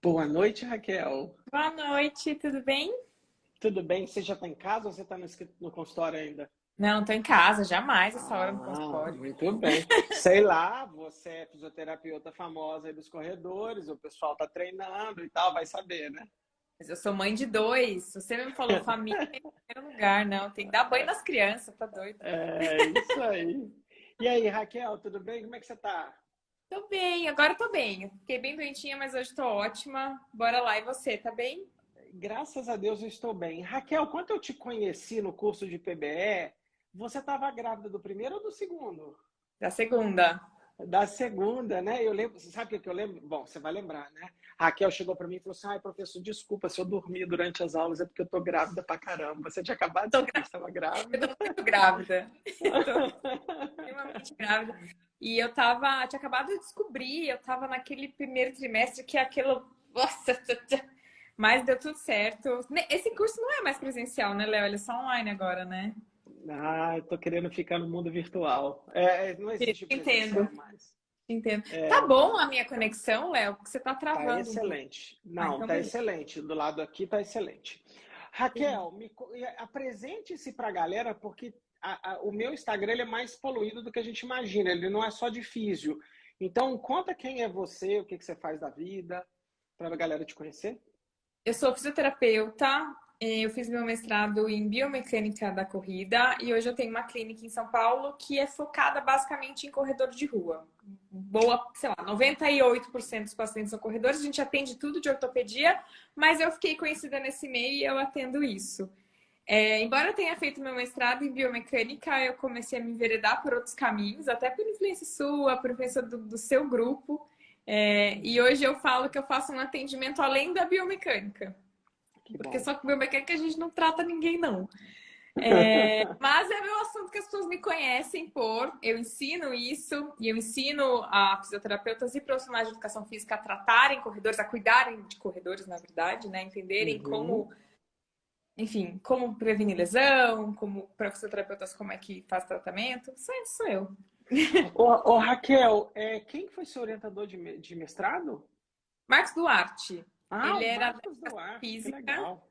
Boa noite, Raquel. Boa noite, tudo bem? Tudo bem? Você já está em casa ou você está no consultório ainda? Não, tô em casa, jamais essa hora no Ah, consultório. muito bem. Sei lá, você é fisioterapeuta famosa aí dos corredores, o pessoal tá treinando e tal, vai saber, né? Mas eu sou mãe de dois. Você mesmo falou família em primeiro lugar, não. Tem que dar banho nas crianças, tá doido? É isso aí. E aí, Raquel, tudo bem? Como é que você tá? Tô bem, agora tô bem. Fiquei bem doentinha, mas hoje tô ótima. Bora lá, e você, tá bem? Graças a Deus eu estou bem. Raquel, quando eu te conheci no curso de PBE, você estava grávida do primeiro ou do segundo? Da segunda. Da segunda, né? Eu lembro, sabe o que eu lembro? Bom, você vai lembrar, né? A Raquel chegou para mim e falou assim: ai, professor, desculpa se eu dormi durante as aulas, é porque eu tô grávida pra caramba. Você tinha acabado de Tô saber que estava Eu tô grávida. muito grávida. Tô extremamente grávida. E tinha acabado de descobrir, eu tava naquele primeiro trimestre que é aquilo. Nossa, mas deu tudo certo. Esse curso não é mais presencial, né, Léo? Ele é só online agora, né? Ah, eu tô querendo ficar no mundo virtual. Não existe Entendo, presencial mais. entendo. Tá bom a minha conexão, Léo? Porque você tá Tá travando um pouco. excelente. Ah, Não, então tá beleza. excelente. Do lado aqui tá excelente. Raquel, apresente-se para a galera, porque o meu Instagram ele é mais poluído do que a gente imagina. Ele não é só de físio. Então, conta quem é você, o que que você faz da vida, para a galera te conhecer. Eu sou fisioterapeuta, eu fiz meu mestrado em biomecânica da corrida e hoje eu tenho uma clínica em São Paulo que é focada basicamente em corredor de rua. Boa, sei lá, 98% dos pacientes são corredores, a gente atende tudo de ortopedia, mas eu fiquei conhecida nesse meio e eu atendo isso. Embora eu tenha feito meu mestrado em biomecânica, eu comecei a me enveredar por outros caminhos, até por influência sua, por influência do seu grupo. E hoje eu falo que eu faço um atendimento além da biomecânica. Que Porque bom. só com biomecânica a gente não trata ninguém, não. Mas é meu assunto que as pessoas me conhecem por. Eu ensino isso e eu ensino a fisioterapeutas e profissionais de educação física a tratarem corredores, a cuidarem de corredores, na verdade, né? Entenderem Uhum. como, enfim, como prevenir lesão, como para fisioterapeutas como é que faz tratamento. Sou eu. Ô, Raquel, quem foi seu orientador de mestrado? Marcos Duarte. Ah, Ele o era da Marcos educação Duarte, que física. legal.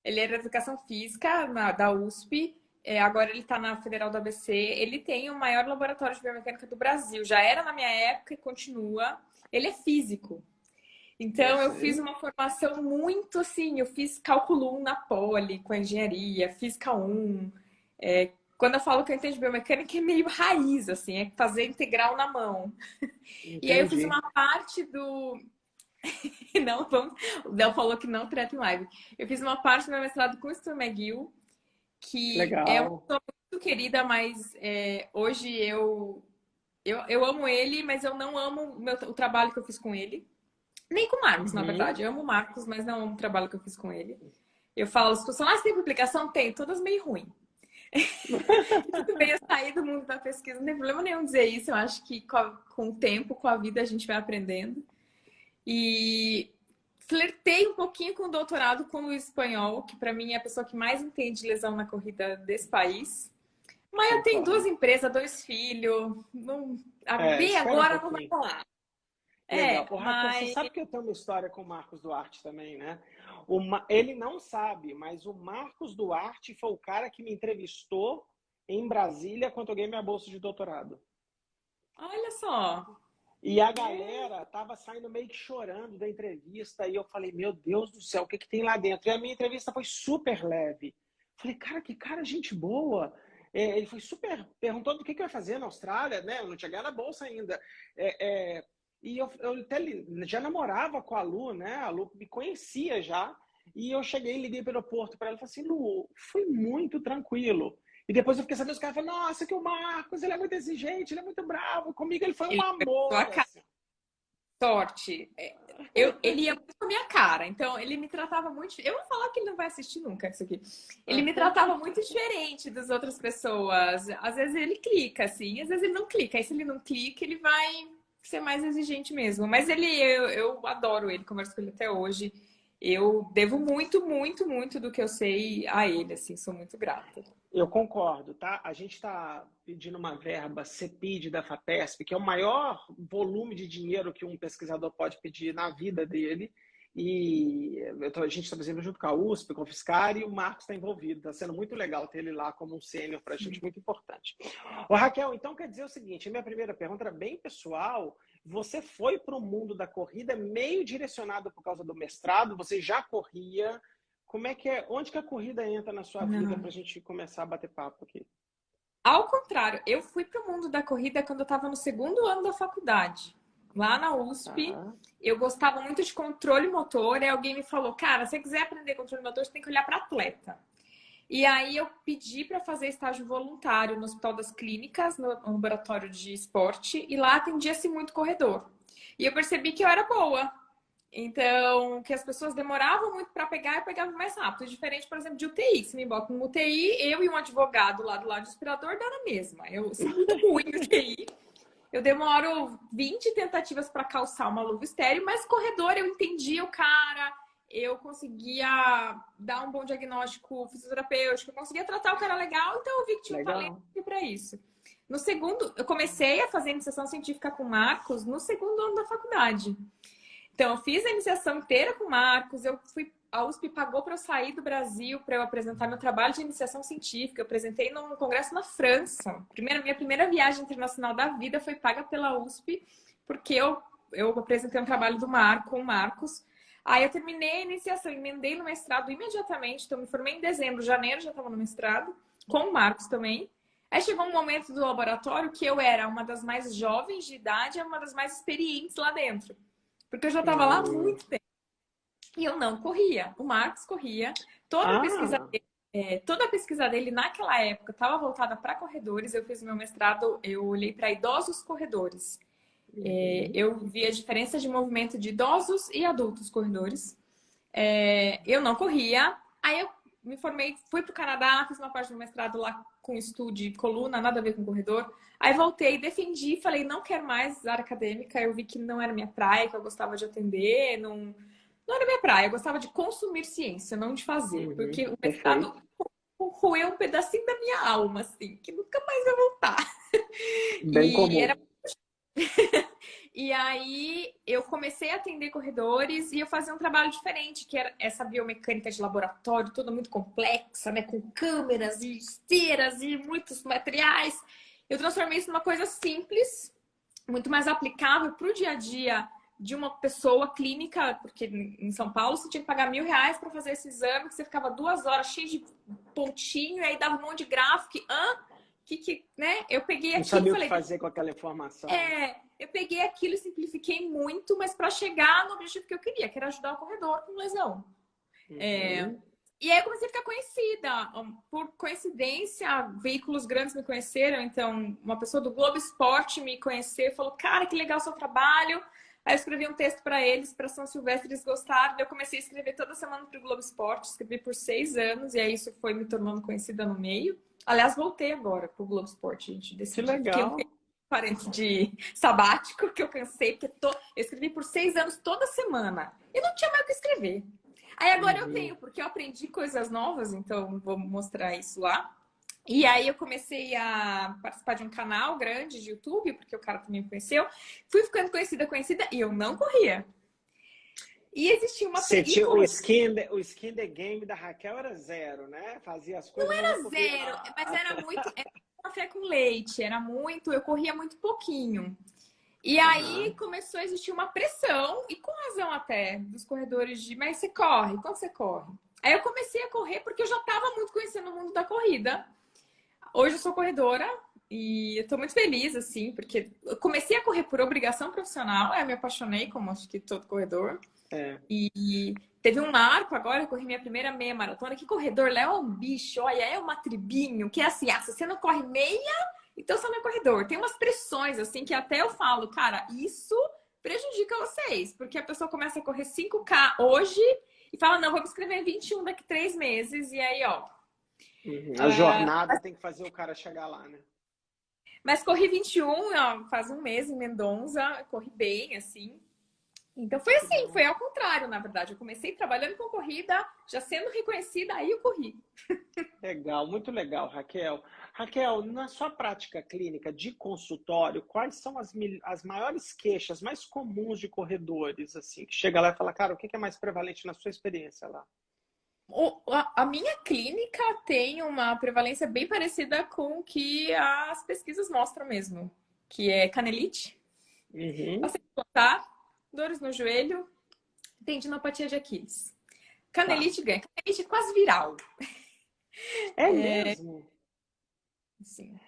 Ele era da educação física da USP. Agora ele está na Federal do ABC. Ele tem o maior laboratório de biomecânica do Brasil. Já era na minha época e continua. Ele é físico. Eu Então eu fiz sei. uma formação muito assim. Eu fiz cálculo 1 na Poli, com a engenharia, física 1. Quando eu falo que eu entendo biomecânica, é meio raiz, assim, é fazer integral na mão. E aí eu fiz Entendi. uma parte do. Não, vamos... O Del falou que não trata em live. Eu fiz uma parte do meu mestrado com o Stu McGill, Que que é uma legal. pessoa muito querida, mas hoje eu amo ele, mas eu não amo o trabalho que eu fiz com ele. Nem com o Marcos, na Uhum. verdade. Eu amo o Marcos, mas não amo o trabalho que eu fiz com ele. Eu falo, as pessoas falam, ah, você tem publicação? Tem, todas meio ruim. E tudo bem eu sair do mundo da pesquisa, não tem problema nenhum dizer isso. Eu acho que com o tempo, com a vida, a gente vai aprendendo. E flertei um pouquinho com o doutorado com o Luiz Espanhol, que para mim é a pessoa que mais entende de lesão na corrida desse país. Mas eu tenho duas Concordo. empresas, dois filhos. Não, a B Espera um agora não vai pouquinho. rolar. Legal. Ô, Raquel, você Mas sabe que eu tenho uma história com o Marcos Duarte também, né? Ele não sabe, mas o Marcos Duarte foi o cara que me entrevistou em Brasília quando eu ganhei minha bolsa de doutorado. olha só. E a galera tava saindo meio que chorando da entrevista, e eu falei, meu Deus do céu, o que que tem lá dentro? E a minha entrevista foi super leve. Falei, cara, que cara, gente boa. Ele foi super, perguntou do que eu ia fazer na Austrália, né? Eu não tinha ganhado a bolsa ainda. E eu até já namorava com a Lu, né? A Lu me conhecia já. E eu cheguei, liguei pelo aeroporto para ela e falei assim, Lu, foi muito tranquilo. E depois eu fiquei sabendo, os caras falaram, nossa, que o Marcos, ele é muito exigente, ele é muito bravo. Comigo ele foi um Ele pegou a amor, assim. sorte. Ele ia muito com a minha cara, então ele me tratava muito. Eu vou falar que ele não vai assistir nunca isso aqui. Ele me tratava muito diferente das outras pessoas. Às vezes ele clica, assim, às vezes ele não clica. Aí se ele não clica, ele vai ser mais exigente mesmo. Mas eu adoro ele, converso com ele até hoje. Eu devo muito, muito, muito do que eu sei a ele, assim, sou muito grata. Eu concordo, tá? A gente está pedindo uma verba CEPID da FAPESP, que é o maior volume de dinheiro que um pesquisador pode pedir na vida dele. E a gente está fazendo junto com a USP, com o Fiscar, e o Marcos está envolvido. Está sendo muito legal ter ele lá como um sênior para a gente, muito importante. Ô, Raquel, então quer dizer o seguinte: a minha primeira pergunta era bem pessoal. Você foi para o mundo da corrida meio direcionado por causa do mestrado? Você já corria? Como é que é? Onde que a corrida entra na sua vida para a Não. gente começar a bater papo aqui? Ao contrário, eu fui para o mundo da corrida quando eu estava no segundo ano da faculdade. Lá na USP, Tá. eu gostava muito de controle motor, e alguém me falou, cara, se você quiser aprender controle motor, você tem que olhar para atleta. E aí eu pedi para fazer estágio voluntário no Hospital das Clínicas, no laboratório de esporte, e lá atendia-se muito corredor. E eu percebi que eu era boa. Então, que as pessoas demoravam muito para pegar, eu pegava mais rápido. Diferente, por exemplo, de UTI. Se me bota no UTI, eu e um advogado lá do lado do respirador dá na mesma. Eu sou muito ruim em UTI. Eu demoro 20 tentativas para calçar uma luva estéreo, mas corredor eu entendi o cara, eu conseguia dar um bom diagnóstico fisioterapêutico, eu conseguia tratar o cara legal, então eu vi que tinha um talento Legal. para isso. No segundo, eu comecei a fazer iniciação científica com Marcos no segundo ano da faculdade. Então, eu fiz a iniciação inteira com o Marcos, a USP pagou para eu sair do Brasil para eu apresentar meu trabalho de iniciação científica. Eu apresentei num congresso na França. Minha primeira viagem internacional da vida foi paga pela USP, porque eu apresentei um trabalho com o Marcos. Aí eu terminei a iniciação, emendei no mestrado imediatamente, então me formei em dezembro, janeiro já estava no mestrado, com o Marcos também. Aí chegou um momento do laboratório que eu era uma das mais jovens de idade e uma das mais experientes lá dentro. Porque eu já estava lá há muito tempo. E eu não corria. O Marcos corria. Ah, Toda a pesquisa dele naquela época estava voltada para corredores. Eu fiz meu mestrado, eu olhei para idosos corredores. Eu vi a diferença de movimento de idosos e adultos corredores. Eu não corria. Aí eu me formei, fui para o Canadá, fiz uma parte do mestrado lá com estudo de coluna, nada a ver com corredor. Aí voltei, defendi, falei, não quero mais área acadêmica. Eu vi que não era minha praia, que eu gostava de atender, não era minha praia. Eu gostava de consumir ciência, não de fazer. Porque o mestrado perfeito. roeu um pedacinho da minha alma, assim, que nunca mais vai voltar. Bem E era comum. E aí eu comecei a atender corredores e eu fazia um trabalho diferente, que era essa biomecânica de laboratório, toda muito complexa, né? Com câmeras e esteiras e muitos materiais. Eu transformei isso numa coisa simples, muito mais aplicável para o dia a dia de uma pessoa clínica, porque em São Paulo você tinha que pagar R$ 1.000 para fazer esse exame, que você ficava 2 horas cheio de pontinho, e aí dava um monte de gráfico, né? Eu peguei Não aquilo e sabia o que falei, fazer com aquela informação. eu peguei aquilo e simplifiquei muito, mas para chegar no objetivo que eu queria, que era ajudar o corredor com lesão. Uhum. E aí eu comecei a ficar conhecida. Por coincidência, veículos grandes me conheceram. Então, uma pessoa do Globo Esporte me conheceu e falou, cara, que legal o seu trabalho. Aí eu escrevi um texto para eles, para São Silvestre, eles gostaram. Eu comecei a escrever toda semana para o Globo Esporte. Escrevi por 6 anos e aí isso foi me tornando conhecida no meio. Aliás, voltei agora para o Globo Esporte. A gente Que decidiu, fiquei um legal. parente de sabático, que eu cansei, porque eu escrevi por 6 anos toda semana. E não tinha mais o que escrever. Aí agora eu Uhum. tenho, porque eu aprendi coisas novas, então vou mostrar isso lá. E aí eu comecei a participar de um canal grande de YouTube, porque o cara também me conheceu. Fui ficando conhecida, e eu não corria. E existia uma... Você E tinha, correr o skin the game da Raquel era zero, né? Fazia as coisas, mas não era corria. zero, mas era muito... Era café com leite, era muito... Eu corria muito pouquinho. E aí Aham. começou a existir uma pressão, e com razão até, dos corredores de, mas você corre? Quando você corre? Aí eu comecei a correr porque eu já estava muito conhecendo o mundo da corrida. Hoje eu sou corredora e eu tô muito feliz, assim, porque eu comecei a correr por obrigação profissional, aí eu me apaixonei, como acho que todo corredor. É. E teve um marco agora, eu corri minha primeira meia maratona. Que corredor, Léo, é um bicho, olha, é uma tribinho, que é assim, se você não corre meia, então você não é corredor. Tem umas pressões, assim, que até eu falo, cara, isso prejudica vocês, porque a pessoa começa a correr 5K hoje e fala, não, vou me inscrever em 21 daqui 3 meses, e aí, ó. Uhum. A jornada tem que fazer o cara chegar lá, né? Mas corri 21, ó, faz um mês em Mendonça, corri bem, assim. Então foi assim, foi ao contrário, na verdade. Eu comecei trabalhando com corrida, já sendo reconhecida, aí eu corri. Legal, muito legal, Raquel. Raquel, na sua prática clínica de consultório, quais são as maiores queixas mais comuns de corredores, assim, que chega lá e fala, cara, o que é mais prevalente na sua experiência lá? A minha clínica tem uma prevalência bem parecida com o que as pesquisas mostram mesmo, que é canelite, Uhum, passei a plantar, dores no joelho, tendinopatia de Aquiles. tá. Canelite ganha. Canelite é quase viral. É mesmo? Assim.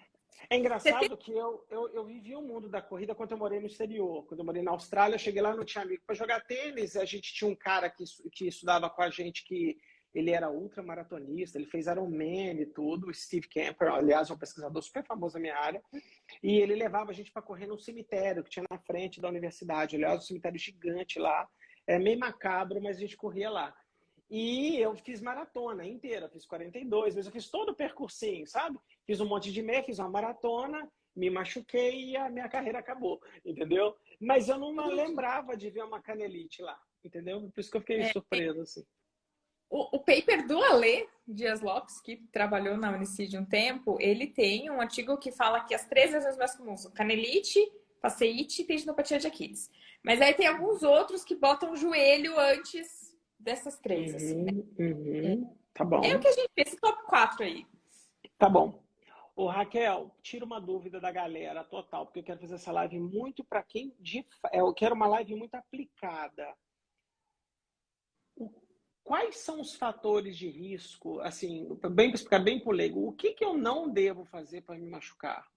É engraçado que eu vivi o mundo da corrida quando eu morei no exterior. Quando eu morei na Austrália, eu cheguei lá, não tinha amigo para jogar tênis. A gente tinha um cara que estudava com a gente que ele era ultramaratonista, ele fez Ironman e tudo, o Steve Camper, aliás, é um pesquisador super famoso na minha área. E ele levava a gente para correr num cemitério que tinha na frente da universidade. Aliás, um cemitério gigante lá. É meio macabro, mas a gente corria lá. E eu fiz maratona inteira, fiz 42, mas eu fiz todo o percursinho, sabe? Fiz um monte de meia, fiz uma maratona, me machuquei e a minha carreira acabou, entendeu? Mas eu não lembrava de ver uma canelite lá, entendeu? Por isso que eu fiquei surpreso, assim. O paper do Alê Dias Lopes, que trabalhou na Unicid um tempo, ele tem um artigo que fala que as três lesões mais comuns são canelite, faceite e tendinopatia de Aquiles. Mas aí tem alguns outros que botam o joelho antes dessas três, assim, né? Tá É o bom, que a gente vê, esse top 4 aí. tá bom. Ô, Raquel, tira uma dúvida da galera total, porque eu quero fazer essa live muito para quem... Eu quero uma live muito aplicada. Quais são os fatores de risco, assim, bem para explicar bem por leigo, o que eu não devo fazer para me machucar?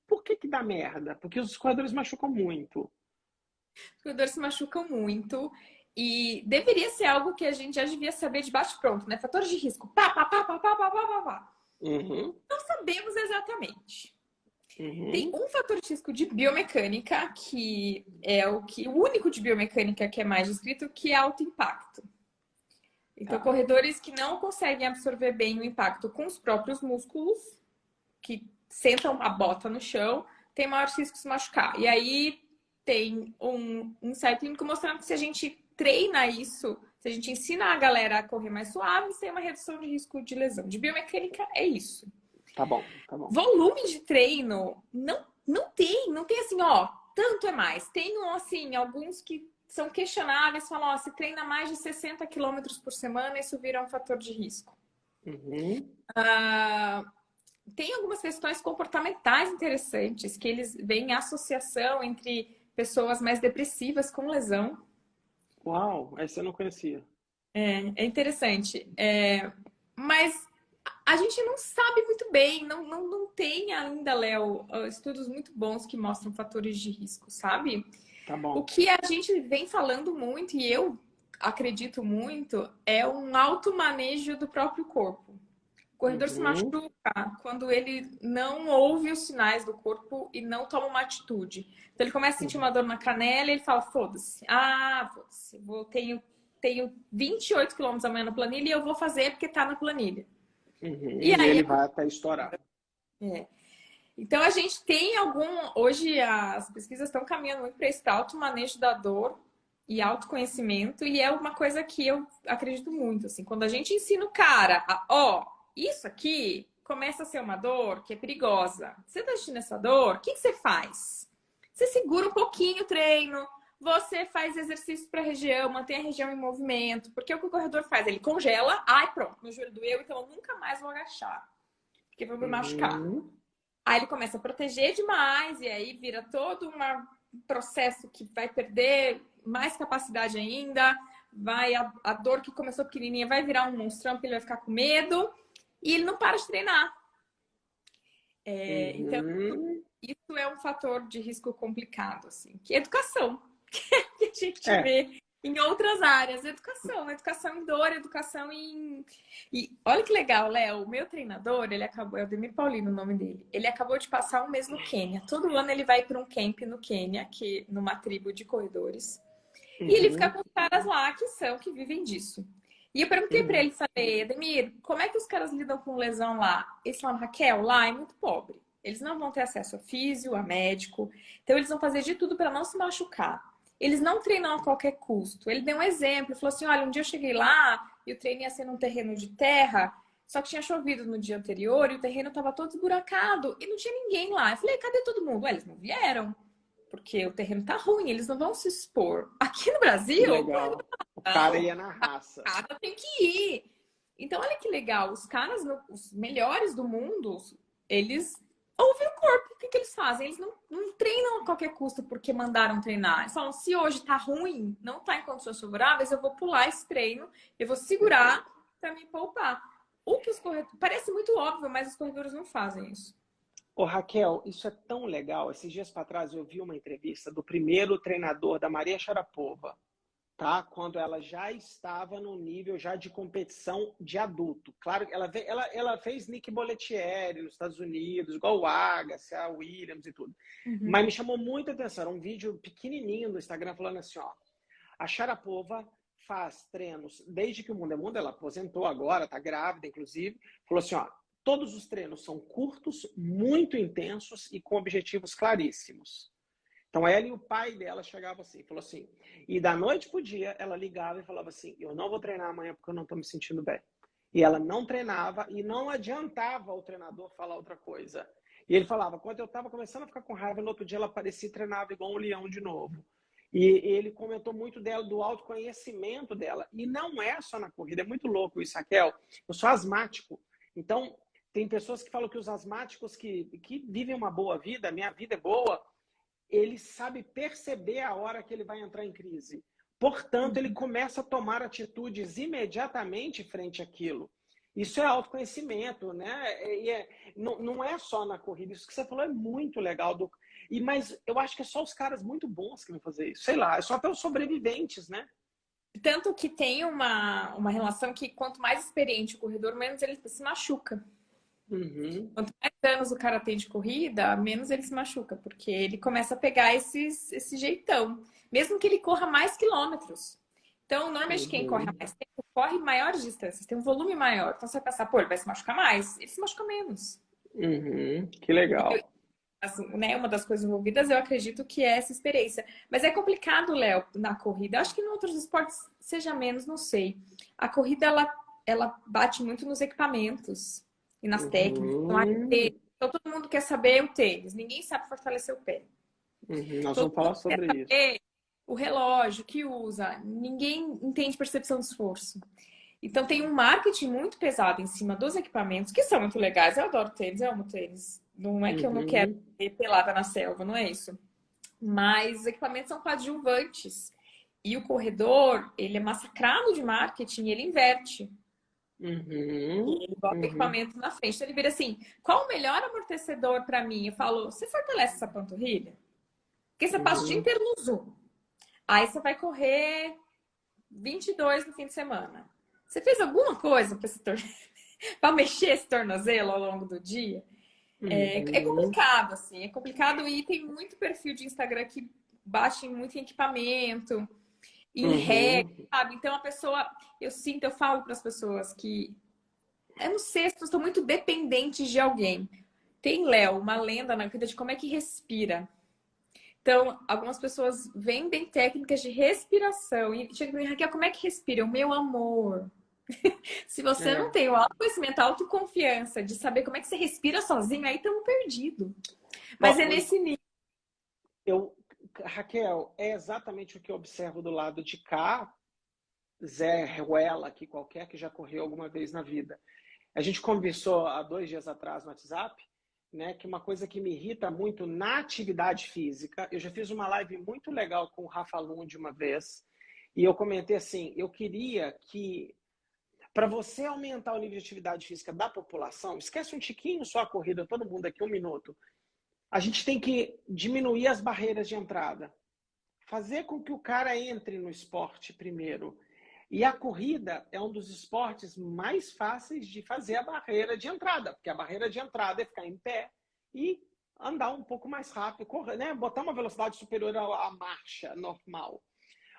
Por que dá merda? Porque os corredores machucam muito. Os corredores se machucam muito e deveria ser algo que a gente já devia saber de bate-pronto, né? Fatores de risco. Pá, pá, pá, pá, pá, pá, pá, pá, pá. Uhum, Não sabemos exatamente. Tem uhum, um fator de risco de biomecânica, que é o único de biomecânica que é mais descrito, que é alto impacto. Então, tá. corredores que não conseguem absorver bem o impacto com os próprios músculos, que sentam a bota no chão, tem maior risco de se machucar. E aí tem um ensaio clínico mostrando que se a gente treina isso, se a gente ensina a galera a correr mais suave, tem uma redução de risco de lesão. De biomecânica é isso. Tá bom, tá bom. Volume de treino não tem assim, ó, tanto é mais. Tem assim, alguns que são questionáveis, falam, ó, se treina mais de 60 quilômetros por semana, isso vira um fator de risco. Uhum. Tem algumas questões comportamentais interessantes, que eles veem associação entre pessoas mais depressivas com lesão. Uau, essa eu não conhecia. É interessante. Mas a gente não sabe muito bem, não tem ainda, Léo, estudos muito bons que mostram fatores de risco, sabe? Tá O bom. que a gente vem falando muito, e eu acredito muito, é um automanejo do próprio corpo. O corredor se Uhum. machuca quando ele não ouve os sinais do corpo e não toma uma atitude. Então ele começa a sentir uma Uhum. dor na canela e ele fala: foda-se, foda-se, tenho 28 quilômetros amanhã na planilha e eu vou fazer porque tá na planilha. Uhum. E E aí ele vai até estourar. é. Então a gente tem hoje as pesquisas estão caminhando muito para esse automanejo da dor e autoconhecimento, e é uma coisa que eu acredito muito, assim, quando a gente ensina o cara isso aqui começa a ser uma dor que é perigosa. Você tá sentindo essa dor? O que você faz? Você segura um pouquinho o treino, você faz exercício para a região, mantém a região em movimento, porque o que o corredor faz? Ele congela, pronto, meu joelho doeu, então eu nunca mais vou agachar, porque vai me machucar. Uhum. Aí ele começa a proteger demais, e aí vira todo um processo que vai perder mais capacidade ainda, a dor que começou pequenininha vai virar um monstrão, porque ele vai ficar com medo, e ele não para de treinar. Então, Uhum. isso é um fator de risco complicado, assim, que é educação, que a gente É. vê em outras áreas. Educação em dor, educação em... E olha que legal, Léo, o meu treinador, ele acabou, é o Demir Paulino o nome dele, ele acabou de passar um mês no Quênia. Todo ano ele vai para um camp no Quênia, numa tribo de corredores, e ele fica Uhum. com os caras lá que vivem disso. E eu perguntei para Uhum. ele, falei, Ademir, como é que os caras lidam com lesão lá? Eles falaram, Raquel, lá é muito pobre. Eles não vão ter acesso a físio, a médico. Então eles vão fazer de tudo para não se machucar. eles não treinam a qualquer custo. Ele deu um exemplo, falou assim, olha, um dia eu cheguei lá e o treino ia ser num terreno de terra, só que tinha chovido no dia anterior e o terreno estava todo esburacado e não tinha ninguém lá. Eu falei, cadê todo mundo? Ué, eles não vieram, porque o terreno tá ruim, eles não vão se expor. Aqui no Que Brasil, legal. O cara ia na raça. o cara tem que ir. Então, olha que legal, os caras, os melhores do mundo, eles ouvem o corpo. O que eles fazem? Eles não treinam a qualquer custo porque mandaram treinar. Eles falam, se hoje tá ruim, não tá em condições favoráveis, eu vou pular esse treino, eu vou segurar para me poupar. O que os corredores... Parece muito óbvio, mas os corredores não fazem isso. Ô, Raquel, isso é tão legal. Esses dias para trás eu vi uma entrevista do primeiro treinador da Maria Sharapova, tá? Quando ela já estava no nível já de competição de adulto. Claro, ela fez Nick Bollettieri nos Estados Unidos, igual o Agassi, a Williams e tudo. Mas me chamou muita atenção. Era um vídeo pequenininho no Instagram falando assim, ó. A Sharapova faz treinos desde que o mundo é mundo. Ela aposentou agora, tá grávida, inclusive. Falou assim, ó. Todos os treinos são curtos, muito intensos e com objetivos claríssimos. Então, ela e o pai dela chegavam assim, falou assim, e da noite pro dia, ela ligava e falava assim, eu não vou treinar amanhã porque eu não estou me sentindo bem. E ela não treinava e não adiantava o treinador falar outra coisa. E ele falava, quando eu estava começando a ficar com raiva, no outro dia ela aparecia e treinava igual um leão de novo. E ele comentou muito dela, do autoconhecimento dela. E não é só na corrida, é muito louco isso, Raquel. Eu sou asmático, então tem pessoas que falam que os asmáticos que vivem uma boa vida, minha vida é boa, ele sabe perceber a hora que ele vai entrar em crise. Portanto, ele começa a tomar atitudes imediatamente frente àquilo. Isso é autoconhecimento, né? Não é só na corrida. Isso que você falou é muito legal. Mas eu acho que é só os caras muito bons que vão fazer isso. Sei lá, é só até os sobreviventes, né? Tanto que tem uma relação que quanto mais experiente o corredor, menos ele se machuca. Uhum. Quanto mais anos o cara tem de corrida, menos ele se machuca, porque ele começa a pegar esse jeitão. Mesmo que ele corra mais quilômetros. Então, normalmente quem corre mais tempo, corre maiores distâncias, tem um volume maior. Então você vai pensar, pô, ele vai se machucar mais. Ele se machuca menos. Uhum. Que legal. Assim, né, uma das coisas envolvidas, eu acredito que é essa experiência. Mas é complicado, Léo, na corrida. Acho que em outros esportes seja menos, não sei. A corrida, ela bate muito nos equipamentos e nas técnicas. Então, todo mundo quer saber o tênis. Ninguém sabe fortalecer o pé. Nós Todo vamos falar mundo quer sobre isso. saber o relógio que usa. Ninguém entende percepção de esforço. Então, tem um marketing muito pesado em cima dos equipamentos, que são muito legais. Eu adoro tênis, eu amo tênis. Não é que eu não quero ir pelada na selva, não é isso. Mas os equipamentos são coadjuvantes. E o corredor, ele é massacrado de marketing e ele inverte. Ele bota o equipamento na frente. Então, ele vira assim, qual o melhor amortecedor para mim? Eu falo, você fortalece essa panturrilha? Porque você passa o dia inteiro no Zoom. Aí você vai correr 22 no fim de semana. Você fez alguma coisa para mexer esse tornozelo ao longo do dia? É complicado, assim. É complicado e tem muito perfil de Instagram que bate muito em equipamento, em regra, sabe? Então a pessoa, eu falo para as pessoas que, eu não sei, as pessoas estão muito dependentes de alguém. Tem, Léo, uma lenda na vida de como é que respira. Então, algumas pessoas vendem técnicas de respiração. E chega para mim, Raquel, como é que respira? O meu amor. Se você não tem o autoconhecimento, a autoconfiança de saber como é que você respira sozinho, aí estamos perdidos. Mas é nesse nível. Raquel, é exatamente o que eu observo do lado de cá. Zé Ruela, aqui qualquer, que já correu alguma vez na vida. A gente conversou há 2 dias atrás no WhatsApp, né, que uma coisa que me irrita muito na atividade física, eu já fiz uma live muito legal com o Rafa Lund uma vez, e eu comentei assim, eu queria que, para você aumentar o nível de atividade física da população, esquece um tiquinho só a corrida, todo mundo aqui, 1 minuto, a gente tem que diminuir as barreiras de entrada, fazer com que o cara entre no esporte primeiro. E a corrida é um dos esportes mais fáceis de fazer a barreira de entrada, porque a barreira de entrada é ficar em pé e andar um pouco mais rápido, correr, né? Botar uma velocidade superior à marcha normal.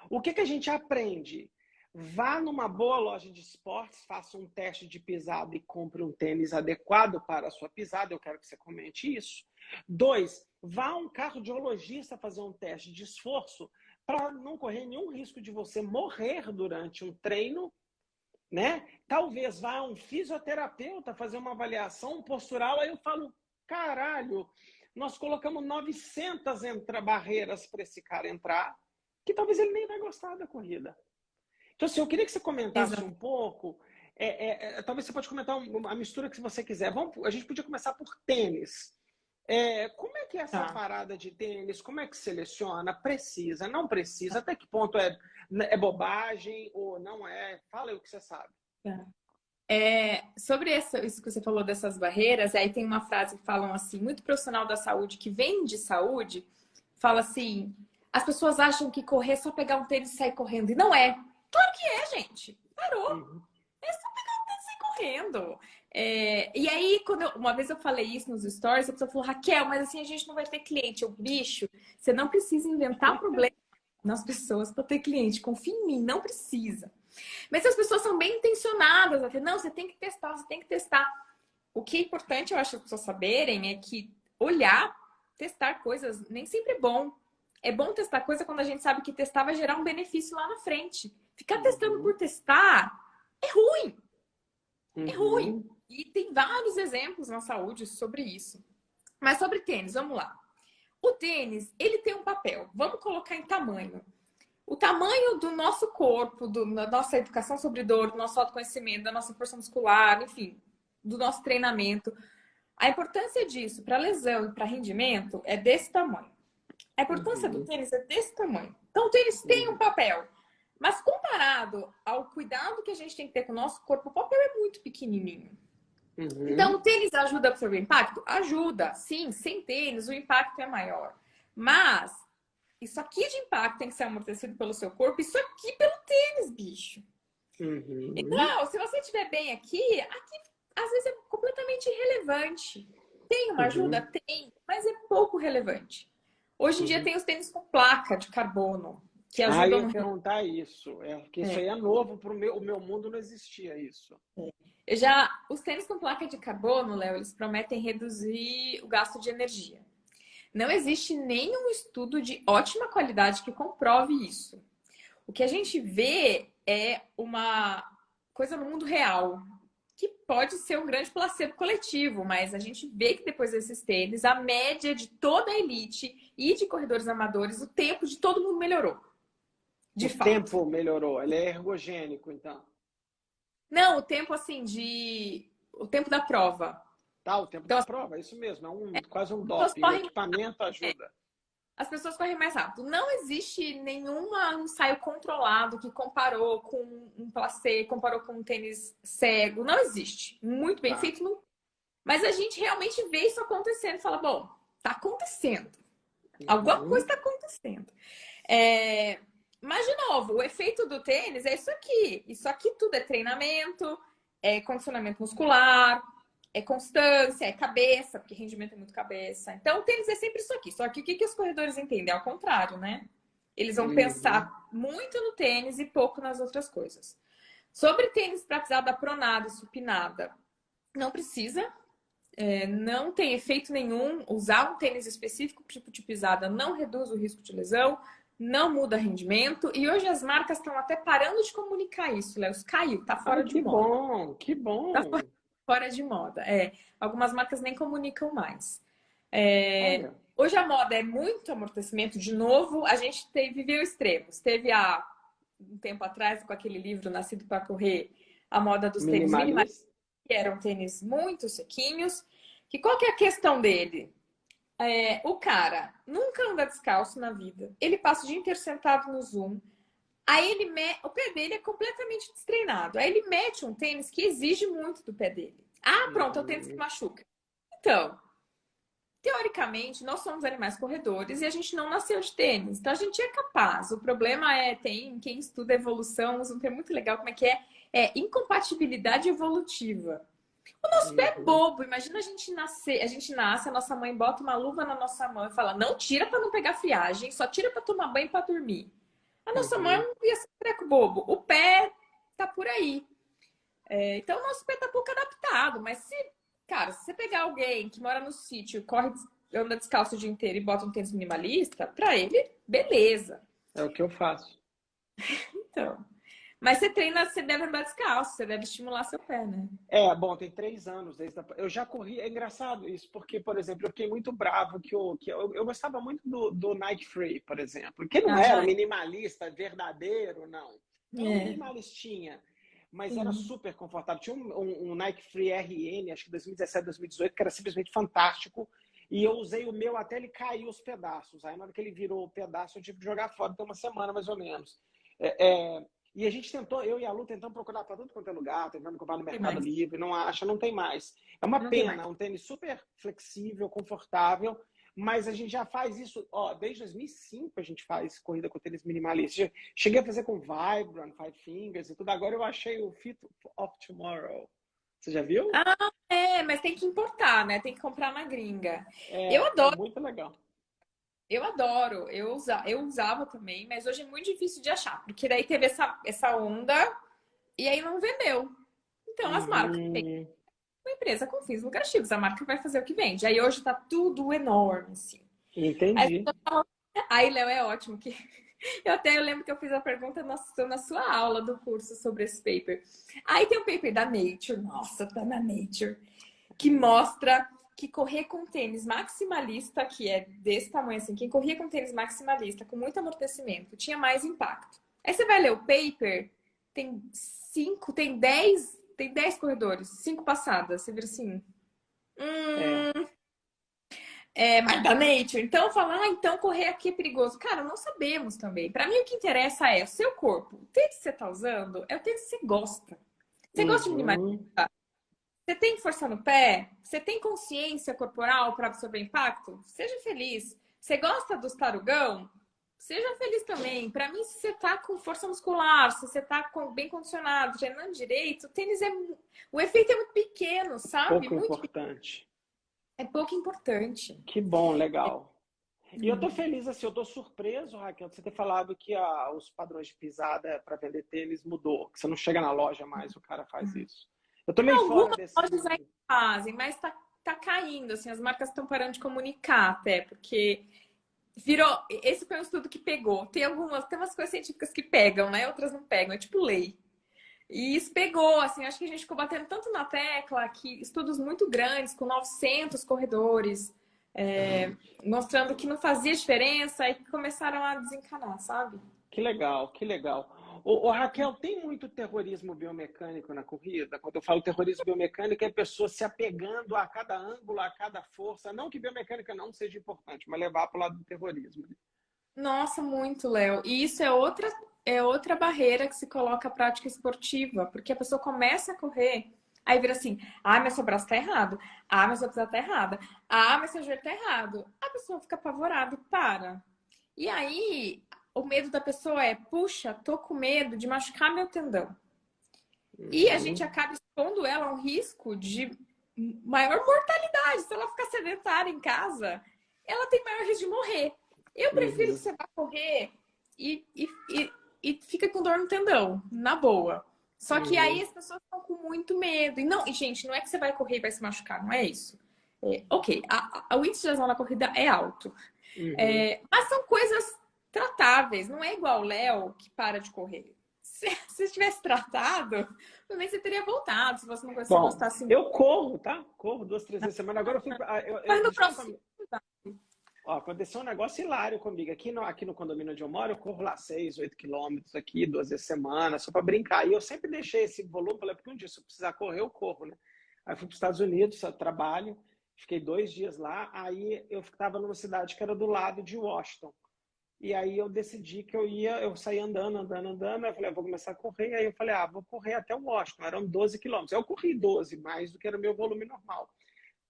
O que a gente aprende? Vá numa boa loja de esportes, faça um teste de pisada e compre um tênis adequado para a sua pisada. Eu quero que você comente isso. 2, vá a um cardiologista fazer um teste de esforço para não correr nenhum risco de você morrer durante um treino, né? Talvez vá um fisioterapeuta fazer uma avaliação postural, aí eu falo, caralho, nós colocamos 900 barreiras para esse cara entrar, que talvez ele nem vai gostar da corrida. Então, assim, eu queria que você comentasse um pouco, talvez você pode comentar a mistura que você quiser. A gente podia começar por tênis. Como é que é essa parada de tênis? Como é que seleciona? Precisa, não precisa? Até que ponto é bobagem ou não é? Fala aí o que você sabe. Sobre isso que você falou dessas barreiras, aí tem uma frase que falam assim, muito profissional da saúde, que vem de saúde, fala assim, as pessoas acham que correr é só pegar um tênis e sair correndo. E não é. Claro que é, gente. Parou. É só pegar um tênis e sair correndo. E aí, uma vez eu falei isso nos stories, a pessoa falou, Raquel, mas assim a gente não vai ter cliente. Eu, bicho, você não precisa inventar problema nas pessoas para ter cliente. Confia em mim, não precisa. Mas as pessoas são bem intencionadas, até, não, você tem que testar, você tem que testar. O que é importante, eu acho, as pessoas saberem é que olhar, testar coisas nem sempre é bom. É bom testar coisa quando a gente sabe que testar vai gerar um benefício lá na frente. Ficar testando por testar é ruim. É ruim. E tem vários exemplos na saúde sobre isso. Mas sobre tênis, vamos lá. O tênis, ele tem um papel. Vamos colocar em tamanho. O tamanho do nosso corpo, da nossa educação sobre dor, do nosso autoconhecimento, da nossa força muscular, enfim, do nosso treinamento. A importância disso para lesão e para rendimento é desse tamanho. A importância do tênis é desse tamanho. Então, o tênis tem um papel. Mas comparado ao cuidado que a gente tem que ter com o nosso corpo, o papel é muito pequenininho. Então, o tênis ajuda a absorver o impacto? Ajuda. Sim, sem tênis o impacto é maior. Mas isso aqui de impacto tem que ser amortecido pelo seu corpo, isso aqui pelo tênis, bicho. Então, se você estiver bem aqui às vezes é completamente irrelevante. Tem uma ajuda? Tem, mas é pouco relevante. Hoje em dia tem os tênis com placa de carbono, que ajudam eu ia perguntar isso. Porque isso aí é novo, o meu mundo não existia isso. Os tênis com placa de carbono, Léo, eles prometem reduzir o gasto de energia. Não existe nenhum estudo de ótima qualidade que comprove isso. O que a gente vê é uma coisa no mundo real, que pode ser um grande placebo coletivo, mas a gente vê que depois desses tênis, a média de toda a elite e de corredores amadores, o tempo de todo mundo melhorou. O tempo melhorou, ele é ergogênico, então. Não, o tempo assim, o tempo da prova. O tempo da prova, é isso mesmo, quase um doping, o equipamento ajuda. As pessoas correm mais rápido. Não existe nenhum ensaio controlado que comparou com um placebo, comparou com um tênis cego. Não existe. Muito bem feito. Não. Mas a gente realmente vê isso acontecendo e fala, bom, tá acontecendo. Alguma coisa tá acontecendo. Mas, de novo, o efeito do tênis é isso aqui. Isso aqui tudo é treinamento, é condicionamento muscular, é constância, é cabeça, porque rendimento é muito cabeça. Então, o tênis é sempre isso aqui. Só que o que os corredores entendem? Ao contrário, né? Eles vão pensar muito no tênis e pouco nas outras coisas. Sobre tênis para pisada pronada e supinada, não precisa. Não tem efeito nenhum. Usar um tênis específico tipo de pisada não reduz o risco de lesão, não muda rendimento. E hoje as marcas estão até parando de comunicar isso, Léo. Caiu, tá fora de moda. Que bom! Tá fora de moda. Algumas marcas nem comunicam mais. Hoje a moda é muito amortecimento. De novo, a gente viveu extremos. Teve há um tempo atrás, com aquele livro Nascido para Correr, a moda dos tênis minimalistas, que eram tênis muito sequinhos. Qual que é a questão dele? O cara nunca anda descalço na vida. Ele passa o dia inteiro sentado no Zoom. Aí o pé dele é completamente destreinado. Aí ele mete um tênis que exige muito do pé dele. Pronto, é o tênis que machuca. Então, teoricamente, nós somos animais corredores e a gente não nasceu de tênis. Então, a gente é capaz. O problema tem quem estuda evolução, usa um termo muito legal, como é que é? Incompatibilidade evolutiva. O nosso pé é bobo. Imagina a gente nasce, a nossa mãe bota uma luva na nossa mão e fala, não tira para não pegar friagem, só tira para tomar banho e para dormir. A nossa mãe ia ser um treco bobo. O pé tá por aí. Então, o nosso pé tá pouco adaptado. Mas se você pegar alguém que mora no sítio, anda descalço o dia inteiro e bota um tênis minimalista, pra ele, beleza. É o que eu faço. Então. Mas você treina, você deve andar descalço, você deve estimular seu pé, né? É, bom, tem 3 anos eu já corri. É engraçado isso, porque, por exemplo, eu fiquei muito bravo que eu gostava muito do Nike Free, por exemplo, que não Ah, era um já minimalista verdadeiro, não. Era um é. minimalistinha, mas era Sim. super confortável. Tinha um Nike Free RN, acho que 2017, 2018, que era simplesmente fantástico. E eu usei o meu até ele cair os pedaços. Aí, na hora que ele virou o pedaço, eu tive que jogar fora, tem uma semana mais ou menos. E a gente tentou, eu e a Lu tentamos procurar para tudo quanto é lugar, tentando comprar no Não tem Mercado mais. Livre, não acha, não tem mais. É uma Não tem mais. pena, um tênis super flexível, confortável, mas a gente já faz isso, ó, desde 2005 a gente faz corrida com tênis minimalista. Cheguei a fazer com Vibram, Five Fingers e tudo. Agora eu achei o Fit of Tomorrow. Você já viu? Ah, é, mas tem que importar, né? Tem que comprar na gringa. Eu É adoro, muito legal. eu adoro. Eu usava também, mas hoje é muito difícil de achar, porque daí teve essa onda e aí não vendeu. Então as marcas têm Uhum, uma empresa com fins lucrativos, a marca vai fazer o que vende. Aí hoje tá tudo enorme, assim. Aí, entendi. aí Léo, é ótimo que eu lembro que eu fiz a pergunta na sua aula do curso sobre esse paper. Aí tem um paper da Nature, nossa, tá na Nature, que mostra que correr com tênis maximalista, que é desse tamanho assim, quem corria com tênis maximalista, com muito amortecimento, tinha mais impacto. Aí você vai ler o paper, tem 5, tem 10 corredores, 5 passadas. Você vira assim, É, mas da Nature. Então fala, então correr aqui é perigoso. Cara, não sabemos também. Para mim o que interessa é o seu corpo. O tênis que você tá usando é o tênis que você gosta. Você gosta de minimalismo? uhum, Você tem força no pé? Você tem consciência corporal para absorver impacto? Seja feliz. Você gosta dos tarugão? Seja feliz também. Para mim, se você tá com força muscular, se você tá bem condicionado, treinando direito, o tênis é. O efeito é muito pequeno, sabe? pouco Muito pequeno. importante. É pouco importante. Que bom, legal. E eu tô feliz, assim, eu tô surpreso, Raquel, de você ter falado que os padrões de pisada para vender tênis mudou, que você não chega na loja mais, o cara faz isso. Eu tô meio fora Algumas desse lojas ainda mundo. fazem, mas tá caindo, assim, as marcas estão parando de comunicar até, porque virou. Esse foi um estudo que pegou. Tem umas coisas científicas que pegam, né? Outras não pegam, é tipo lei. E isso pegou, assim, acho que a gente ficou batendo tanto na tecla que estudos muito grandes, com 900 corredores, mostrando que não fazia diferença e que começaram a desencanar, sabe? Que legal, que legal. Raquel, tem muito terrorismo biomecânico na corrida? Quando eu falo terrorismo biomecânico, é a pessoa se apegando a cada ângulo, a cada força. Não que biomecânica não seja importante, mas levar para o lado do terrorismo. Nossa, muito, Léo. E isso é outra barreira que se coloca à prática esportiva, porque a pessoa começa a correr, aí vira assim: ah, mas seu braço tá errado, ah, mas sua pisada tá errada, ah, mas seu joelho tá errado. A pessoa fica apavorada e para. E aí, o medo da pessoa é: puxa, tô com medo de machucar meu tendão. E a gente Uhum, acaba expondo ela a um risco de maior mortalidade. Se ela ficar sedentária em casa, ela tem maior risco de morrer. Eu prefiro que uhum, você vá correr e fica com dor no tendão, na boa. Só que aí uhum, as pessoas estão com muito medo. E não, e, gente, não é que você vai correr e vai se machucar, não é isso. Ok, o índice de lesão na corrida é alto. uhum. Mas são coisas tratáveis, não é igual o Léo que para de correr. Se tivesse tratado, também você teria voltado, se você Bom, gostasse muito. eu corro, tá? Corro 2, 3 vezes por semana. Agora eu fui. Mas no Deixa eu próximo. contar. Ó, aconteceu um negócio hilário comigo. Aqui no condomínio onde eu moro, eu corro lá 6, 8 quilômetros aqui, 2 vezes por semana, só para brincar. E eu sempre deixei esse volume, falei, porque um dia, se eu precisar correr, eu corro, né? Aí fui para os Estados Unidos, trabalho, fiquei 2 dias lá. Aí eu estava numa cidade que era do lado de Washington. E aí eu decidi que eu saí andando, andando, andando. Aí eu falei, vou começar a correr. Aí eu falei, vou correr até Washington. Eram 12 quilômetros. Eu corri 12, mais do que era o meu volume normal.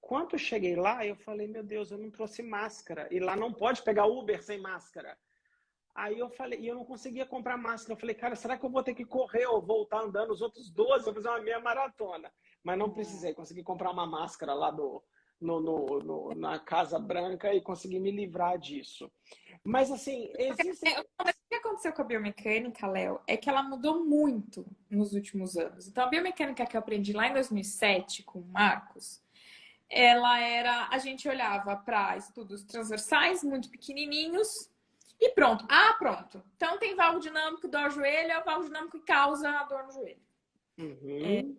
Quando eu cheguei lá, eu falei, meu Deus, eu não trouxe máscara. E lá não pode pegar Uber sem máscara. Aí eu falei, e eu não conseguia comprar máscara. Eu falei, cara, será que eu vou ter que correr ou voltar andando os outros 12? Eu vou fazer uma meia maratona. Mas não precisei, consegui comprar uma máscara lá na Casa Branca e consegui me livrar disso. Mas assim, existem. Mas o que aconteceu com a biomecânica, Léo, é que ela mudou muito nos últimos anos. Então, a biomecânica que eu aprendi lá em 2007 com o Marcos, ela era. A gente olhava para estudos transversais, muito pequenininhos, E pronto. Ah, pronto. Então tem valgo dinâmico do joelho, é o valgo dinâmico que causa a dor no joelho. Uhum.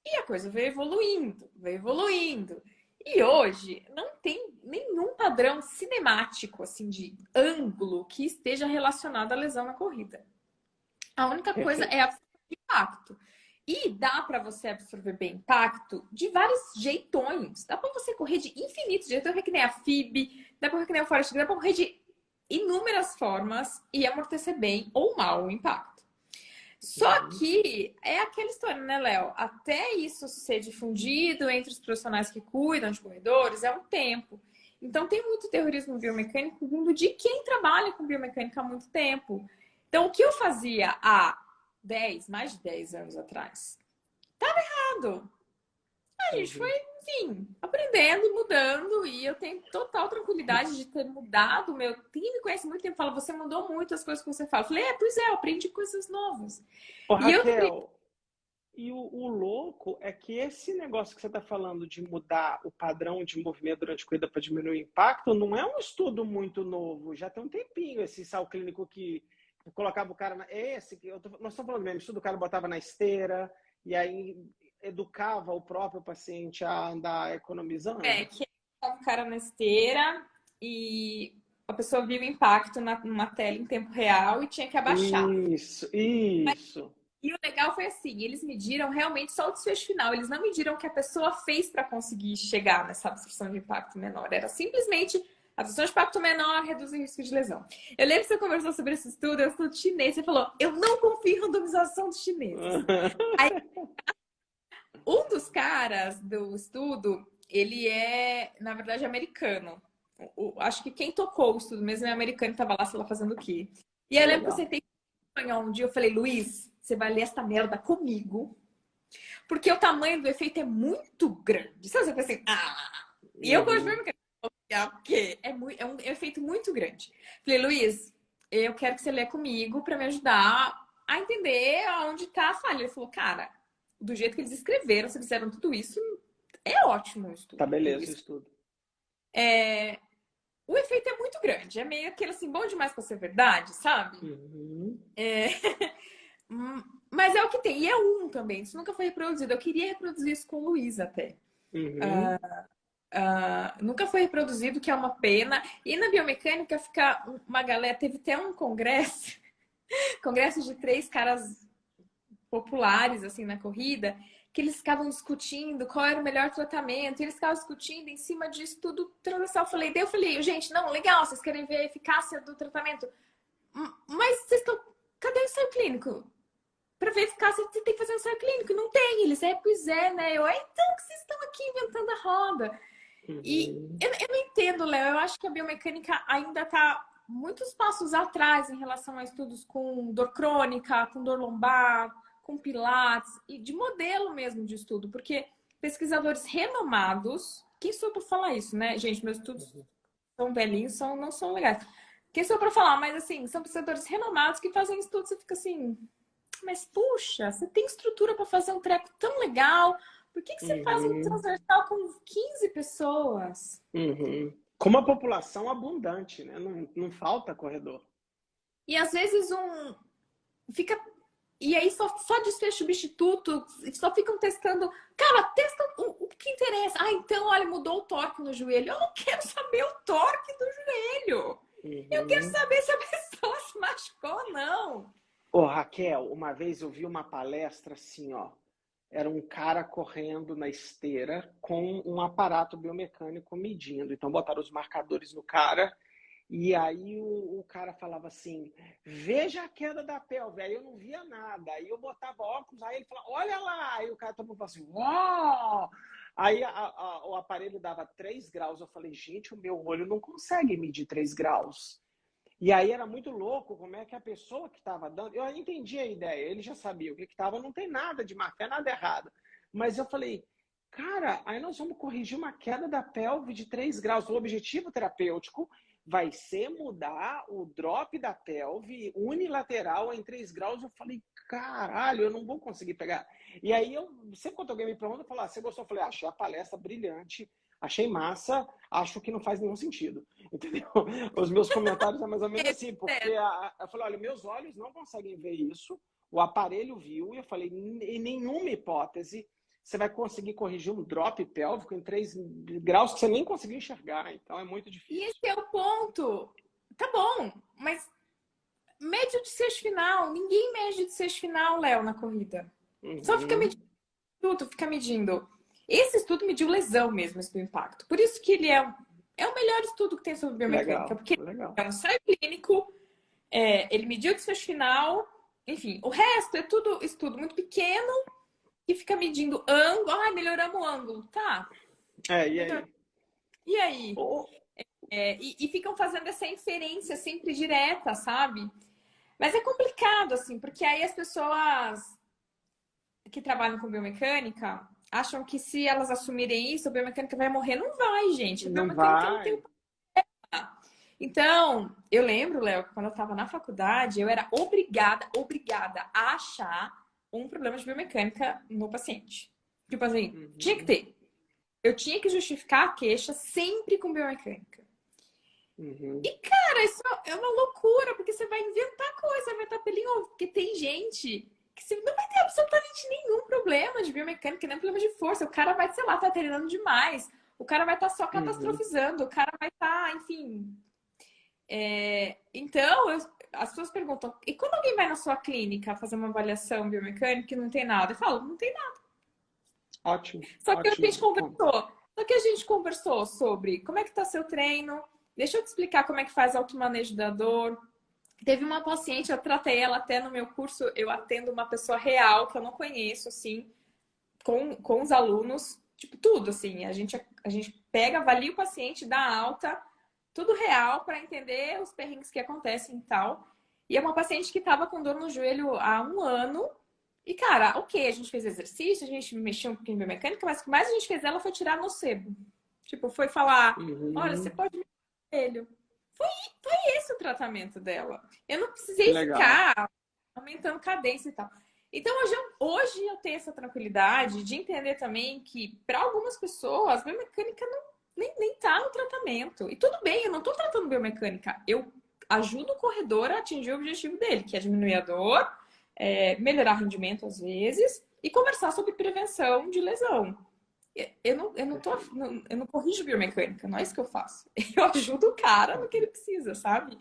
E a coisa veio evoluindo, veio evoluindo. E hoje não tem nenhum padrão cinemático, assim, de ângulo que esteja relacionado à lesão na corrida. A única coisa Perfeito. é absorver impacto. E dá para você absorver bem impacto de vários jeitões. Dá para você correr de infinitos jeitos. Dá pra correr que nem a FIB, dá para correr que nem o Forrest Gump, dá para correr de inúmeras formas e amortecer bem ou mal o impacto. Só Uhum. que é aquela história, né, Léo? Até isso ser difundido entre os profissionais que cuidam de corredores é um tempo. Então, tem muito terrorismo biomecânico vindo de quem trabalha com biomecânica há muito tempo. Então, o que eu fazia há mais de 10 anos atrás, errado. A gente foi, Uhum. enfim, aprendendo e mudando. E eu tenho total tranquilidade de ter mudado o meu. Quem me conhece há muito tempo fala, você mudou muito as coisas que você fala. Eu falei, pois é, eu aprendi coisas novas. Ô, E eu também. Raquel, e o louco é que esse negócio que você está falando de mudar o padrão de movimento durante a corrida para diminuir o impacto não é um estudo muito novo. Já tem um tempinho esse ensaio clínico que colocava o cara na. Esse que nós estamos falando mesmo, estudo o cara botava na esteira e aí educava o próprio paciente a andar economizando. Que tava o cara na esteira e a pessoa viu o impacto numa tela em tempo real e tinha que abaixar. Isso, isso. E o legal foi assim, eles mediram realmente só o desfecho final, eles não mediram o que a pessoa fez para conseguir chegar nessa absorção de impacto menor. Era simplesmente a absorção de impacto menor reduz o risco de lesão. Eu lembro que você conversou sobre esse estudo, é um estudo chinês, você falou, eu não confio em randomização dos chineses. Aí, um dos caras do estudo, ele é, na verdade, americano. Acho que quem tocou o estudo mesmo é americano, estava lá, sei lá, fazendo o quê. E aí eu lembro que eu Legal. sentei um dia, eu falei, Luiz, você vai ler essa merda comigo, porque o tamanho do efeito é muito grande. Sabe, você pensa assim, e eu gosto Uhum. mesmo porque é um efeito muito grande. Falei, Luiz, eu quero que você lê comigo para me ajudar a entender aonde está a falha. Ele falou, cara, do jeito que eles escreveram, se eles fizeram tudo isso, é ótimo o Tá estudo. beleza o estudo. O efeito é muito grande, é meio aquele assim, bom demais para ser verdade, sabe? Uhum. Mas é o que tem. E é um também. Isso nunca foi reproduzido. Eu queria reproduzir isso com o Luiz até. Uhum. Nunca foi reproduzido, que é uma pena. E na biomecânica fica uma galera. Teve até um congresso, congresso de 3 caras populares assim na corrida, que eles ficavam discutindo qual era o melhor tratamento. E eles ficavam discutindo em cima disso tudo transversal. Eu falei, gente, não, legal, vocês querem ver a eficácia do tratamento. Mas vocês estão. Cadê o ensaio clínico? Para ver eficácia, você tem que fazer um ensaio clínico. Não tem. Eles, pois é, né? Então que vocês estão aqui inventando a roda. E Uhum. eu não entendo, Léo. Eu acho que a biomecânica ainda está muitos passos atrás em relação a estudos com dor crônica, com dor lombar, com pilates, e de modelo mesmo de estudo, porque pesquisadores renomados, quem sou para falar isso, né? Gente, meus estudos são velhinhos, não são legais. Quem sou para falar, mas assim, são pesquisadores renomados que fazem estudos e fica assim, mas puxa, você tem estrutura para fazer um treco tão legal. Por que você faz um Uhum. transversal com 15 pessoas? Uhum. Com uma população abundante, né? Não falta corredor. E às vezes fica. E aí só desfecho substituto, só ficam testando. Cara, testa o que interessa. Então, olha, mudou o torque no joelho. Eu não quero saber o torque do joelho. Eu quero Uhum. saber se a pessoa se machucou ou não. Ô, Raquel, uma vez eu vi uma palestra assim, ó. Era um cara correndo na esteira com um aparato biomecânico medindo. Então botaram os marcadores no cara e aí o cara falava assim: veja a queda da pelve. Aí eu não via nada. Aí eu botava óculos, aí ele falava: olha lá. Aí o cara todo mundo falava assim: uau! Aí o aparelho dava 3 graus. Eu falei: gente, o meu olho não consegue medir 3 graus. E aí era muito louco como é que a pessoa que estava dando. Eu entendi a ideia, ele já sabia o que estava, não tem nada de má fé, nada errado. Mas eu falei, cara, aí nós vamos corrigir uma queda da pelve de 3 graus. O objetivo terapêutico vai ser mudar o drop da pelve unilateral em 3 graus. Eu falei, caralho, eu não vou conseguir pegar. E aí, sempre quando alguém me pergunta, eu falo, você gostou? Eu falei, achei a palestra brilhante. achei massa, acho que não faz nenhum sentido. Entendeu? Os meus comentários é mais ou menos assim, porque eu falei, olha, meus olhos não conseguem ver isso, o aparelho viu, e eu falei, em nenhuma hipótese você vai conseguir corrigir um drop pélvico em 3 graus que você nem conseguiu enxergar, então é muito E difícil. esse é o ponto. Tá bom, mas mede o desfecho final. Ninguém mede o desfecho final, Léo, na corrida. Só fica Uhum. medindo tudo, fica medindo. Esse estudo mediu lesão mesmo, esse do impacto. Por isso que ele é o melhor estudo que tem sobre biomecânica, Legal, porque legal. é um ensaio clínico, ele mediu o desfecho final, enfim, o resto é tudo estudo muito pequeno que fica medindo ângulo. Ai, melhoramos o ângulo. Tá. E aí? E aí? Oh, E ficam fazendo essa inferência sempre direta, sabe? Mas é complicado, assim, porque aí as pessoas que trabalham com biomecânica acham que se elas assumirem isso, a biomecânica vai morrer. Não vai, gente. A não biomecânica não tem vai. o. Então, eu lembro, Léo, que quando eu estava na faculdade, eu era obrigada a achar um problema de biomecânica no paciente. Tipo assim, tinha que Uhum, ter. Eu tinha que justificar a queixa sempre com biomecânica. uhum, Cara, isso é uma loucura, porque você vai inventar coisa, vai inventar pelinho ovo, porque tem gente que você não vai ter absolutamente nenhum problema de biomecânica, nem problema de força. O cara vai, sei lá, tá treinando demais. O cara vai estar só uhum. catastrofizando. O cara vai estar, enfim. Então, as pessoas perguntam: e quando alguém vai na sua clínica fazer uma avaliação biomecânica e não tem nada? Eu falo: não tem nada. Ótimo, Só que a gente ótimo ponto. conversou. Só que a gente conversou sobre como é que tá seu treino. Deixa eu te explicar como é que faz automanejo da dor. Teve uma paciente, eu tratei ela até no meu curso, eu atendo uma pessoa real, que eu não conheço, assim, com os alunos, tipo, tudo, assim. A gente pega, avalia o paciente, dá alta, tudo real, para entender os perrengues que acontecem e tal. E é uma paciente que estava com dor no joelho há um ano. E, cara, ok, a gente fez exercício, a gente mexeu um pouquinho em biomecânica, mas o que mais a gente fez ela foi tirar nocebo. Tipo, foi falar: olha, você Uhum, pode mexer o joelho. Foi esse o tratamento dela. Eu não que precisei legal. ficar aumentando cadência e tal. Então, hoje eu tenho essa tranquilidade de entender também que, para algumas pessoas, biomecânica nem tá no tratamento. E tudo bem, eu não tô tratando biomecânica. Eu ajudo o corredor a atingir o objetivo dele, que é diminuir a dor, melhorar rendimento às vezes, e conversar sobre prevenção de lesão. Eu não corrijo biomecânica, não é isso que eu faço. Eu ajudo o cara no que ele precisa, sabe?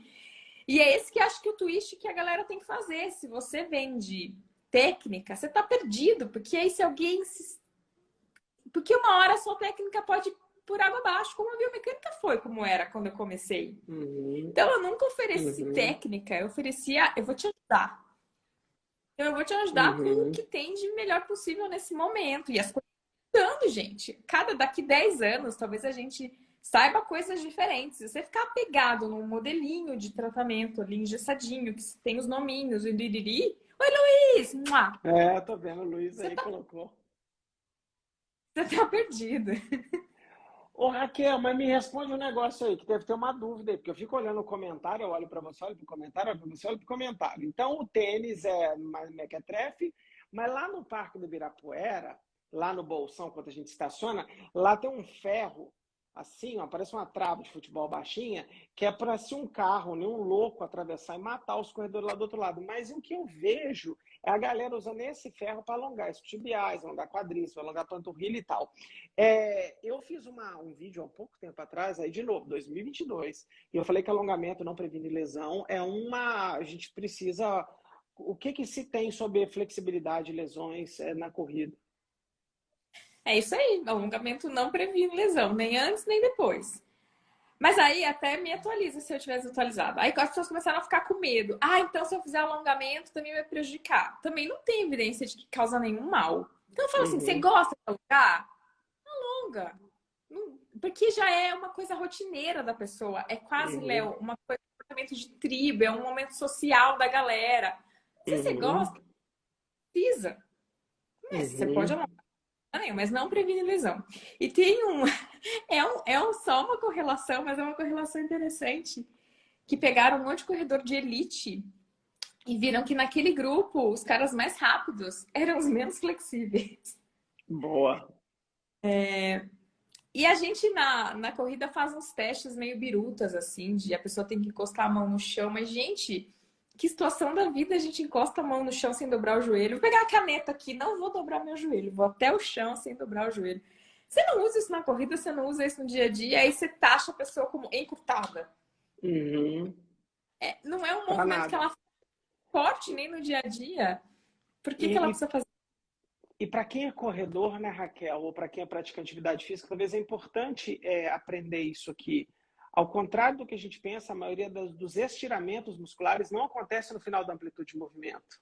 E é esse que acho que o twist que a galera tem que fazer. Se você vende técnica, você tá perdido, porque aí se alguém porque uma hora a sua técnica pode ir por água abaixo, como a biomecânica foi, como era quando eu comecei. Uhum, Então eu nunca ofereci uhum, técnica, eu oferecia, eu vou te ajudar. Então, eu vou te ajudar com o uhum. que tem de melhor possível nesse momento. E as coisas estão mudando, gente. Daqui 10 anos, talvez a gente saiba coisas diferentes. Se você ficar apegado num modelinho de tratamento ali, engessadinho, que tem os nominhos, o diriri. Oi, Luiz! Mua! Tô vendo o Luiz Você aí tá, colocou. você tá perdido. Ô, Raquel, mas me responde um negócio aí, que deve ter uma dúvida aí, porque eu fico olhando o comentário, eu olho para você, olho para o comentário, olho para você, olho para o comentário. Então, o tênis é mais mequetrefe, mas lá no Parque do Ibirapuera, lá no Bolsão, quando a gente estaciona, lá tem um ferro, assim, ó, parece uma trava de futebol baixinha, que é para se um carro, nenhum louco atravessar e matar os corredores lá do outro lado. Mas o que eu vejo é a galera usando esse ferro para alongar isquiotibiais, alongar quadríceps, alongar panturrilha e tal. Eu fiz um vídeo há um pouco tempo atrás, aí de novo, 2022, e eu falei que alongamento não previne lesão. A gente precisa. O que se tem sobre flexibilidade e lesões na corrida? É isso aí. Alongamento não previne lesão, nem antes nem depois. Mas aí até me atualiza se eu tivesse atualizado. Aí as pessoas começaram a ficar com medo. Ah, então se eu fizer alongamento também vai prejudicar. Também não tem evidência de que causa nenhum mal. Então eu falo assim: você Uhum, gosta de alongar? Alonga. Porque já é uma coisa rotineira da pessoa. É quase, uhum, Léo, uma coisa de comportamento de tribo, é um momento social da galera. Se você uhum, gosta, precisa. Mas você pode uhum. alongar também, mas não previne lesão. E tem um. Só uma correlação, mas é uma correlação interessante. Que pegaram um monte de corredor de elite e viram que naquele grupo os caras mais rápidos eram os menos flexíveis. Boa. E a gente na corrida faz uns testes meio birutas, assim, de a pessoa tem que encostar a mão no chão. Mas, gente, que situação da vida a gente encosta a mão no chão sem dobrar o joelho? Vou pegar a caneta aqui, não vou dobrar meu joelho, vou até o chão sem dobrar o joelho. Você não usa isso na corrida, você não usa isso no dia a dia, aí você taxa a pessoa como encurtada. Uhum. Não é um Pra movimento que nada. ela faz forte nem no dia a dia. Por que que ela E, precisa fazer? E para quem é corredor, né, Raquel, ou para quem é praticante de atividade física, talvez é importante aprender isso aqui. Ao contrário do que a gente pensa, a maioria dos estiramentos musculares não acontece no final da amplitude de movimento.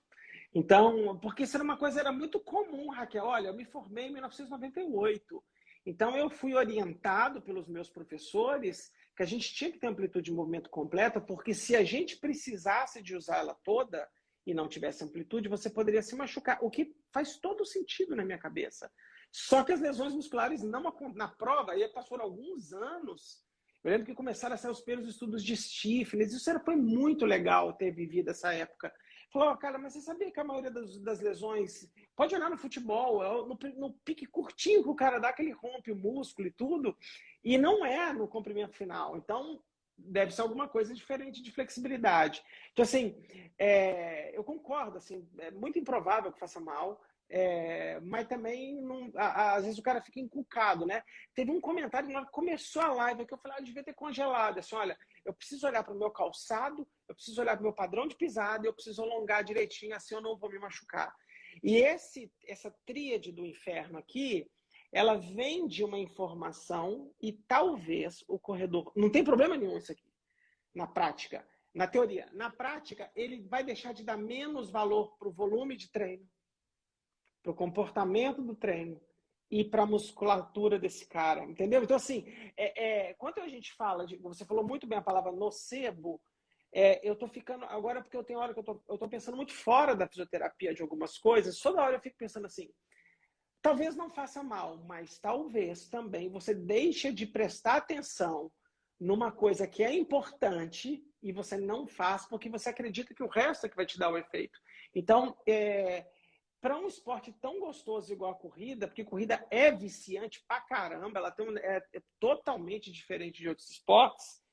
Então, porque isso era uma coisa, era muito comum, Raquel. Olha, eu me formei em 1998. Então, eu fui orientado pelos meus professores que a gente tinha que ter amplitude de movimento completa, porque se a gente precisasse de usar ela toda, e não tivesse amplitude, você poderia se machucar, o que faz todo sentido na minha cabeça. Só que as lesões musculares não na prova, aí passaram alguns anos, eu lembro que começaram a sair os primeiros estudos de stiffness, isso foi muito legal ter vivido essa época. Falou, oh, cara, mas você sabia que a maioria das lesões, pode olhar no futebol, no pique curtinho que o cara dá, que ele rompe o músculo e tudo, e não é no comprimento final. Então, deve ser alguma coisa diferente de flexibilidade. Então, assim, eu concordo, assim, é muito improvável que faça mal, mas também, não, às vezes, o cara fica encucado, né? Teve um comentário, na hora que começou a live, que eu falei, eu devia ter congelado, assim, olha, eu preciso olhar para o meu calçado, eu preciso olhar para o meu padrão de pisada, eu preciso alongar direitinho, assim eu não vou me machucar. E essa tríade do inferno aqui, ela vem de uma informação e talvez o corredor... Não tem problema nenhum isso aqui, na prática, na teoria. Na prática, ele vai deixar de dar menos valor para o volume de treino, para o comportamento do treino e para a musculatura desse cara, entendeu? Então, assim, quando a gente fala de... Você falou muito bem a palavra nocebo, eu tô ficando... Agora, porque eu tenho hora que eu tô pensando muito fora da fisioterapia de algumas coisas, toda hora eu fico pensando assim, talvez não faça mal, mas talvez também você deixe de prestar atenção numa coisa que é importante e você não faz porque você acredita que o resto é que vai te dar o efeito. Então, para um esporte tão gostoso igual a corrida, porque corrida é viciante pra caramba, ela é totalmente diferente de outros esportes,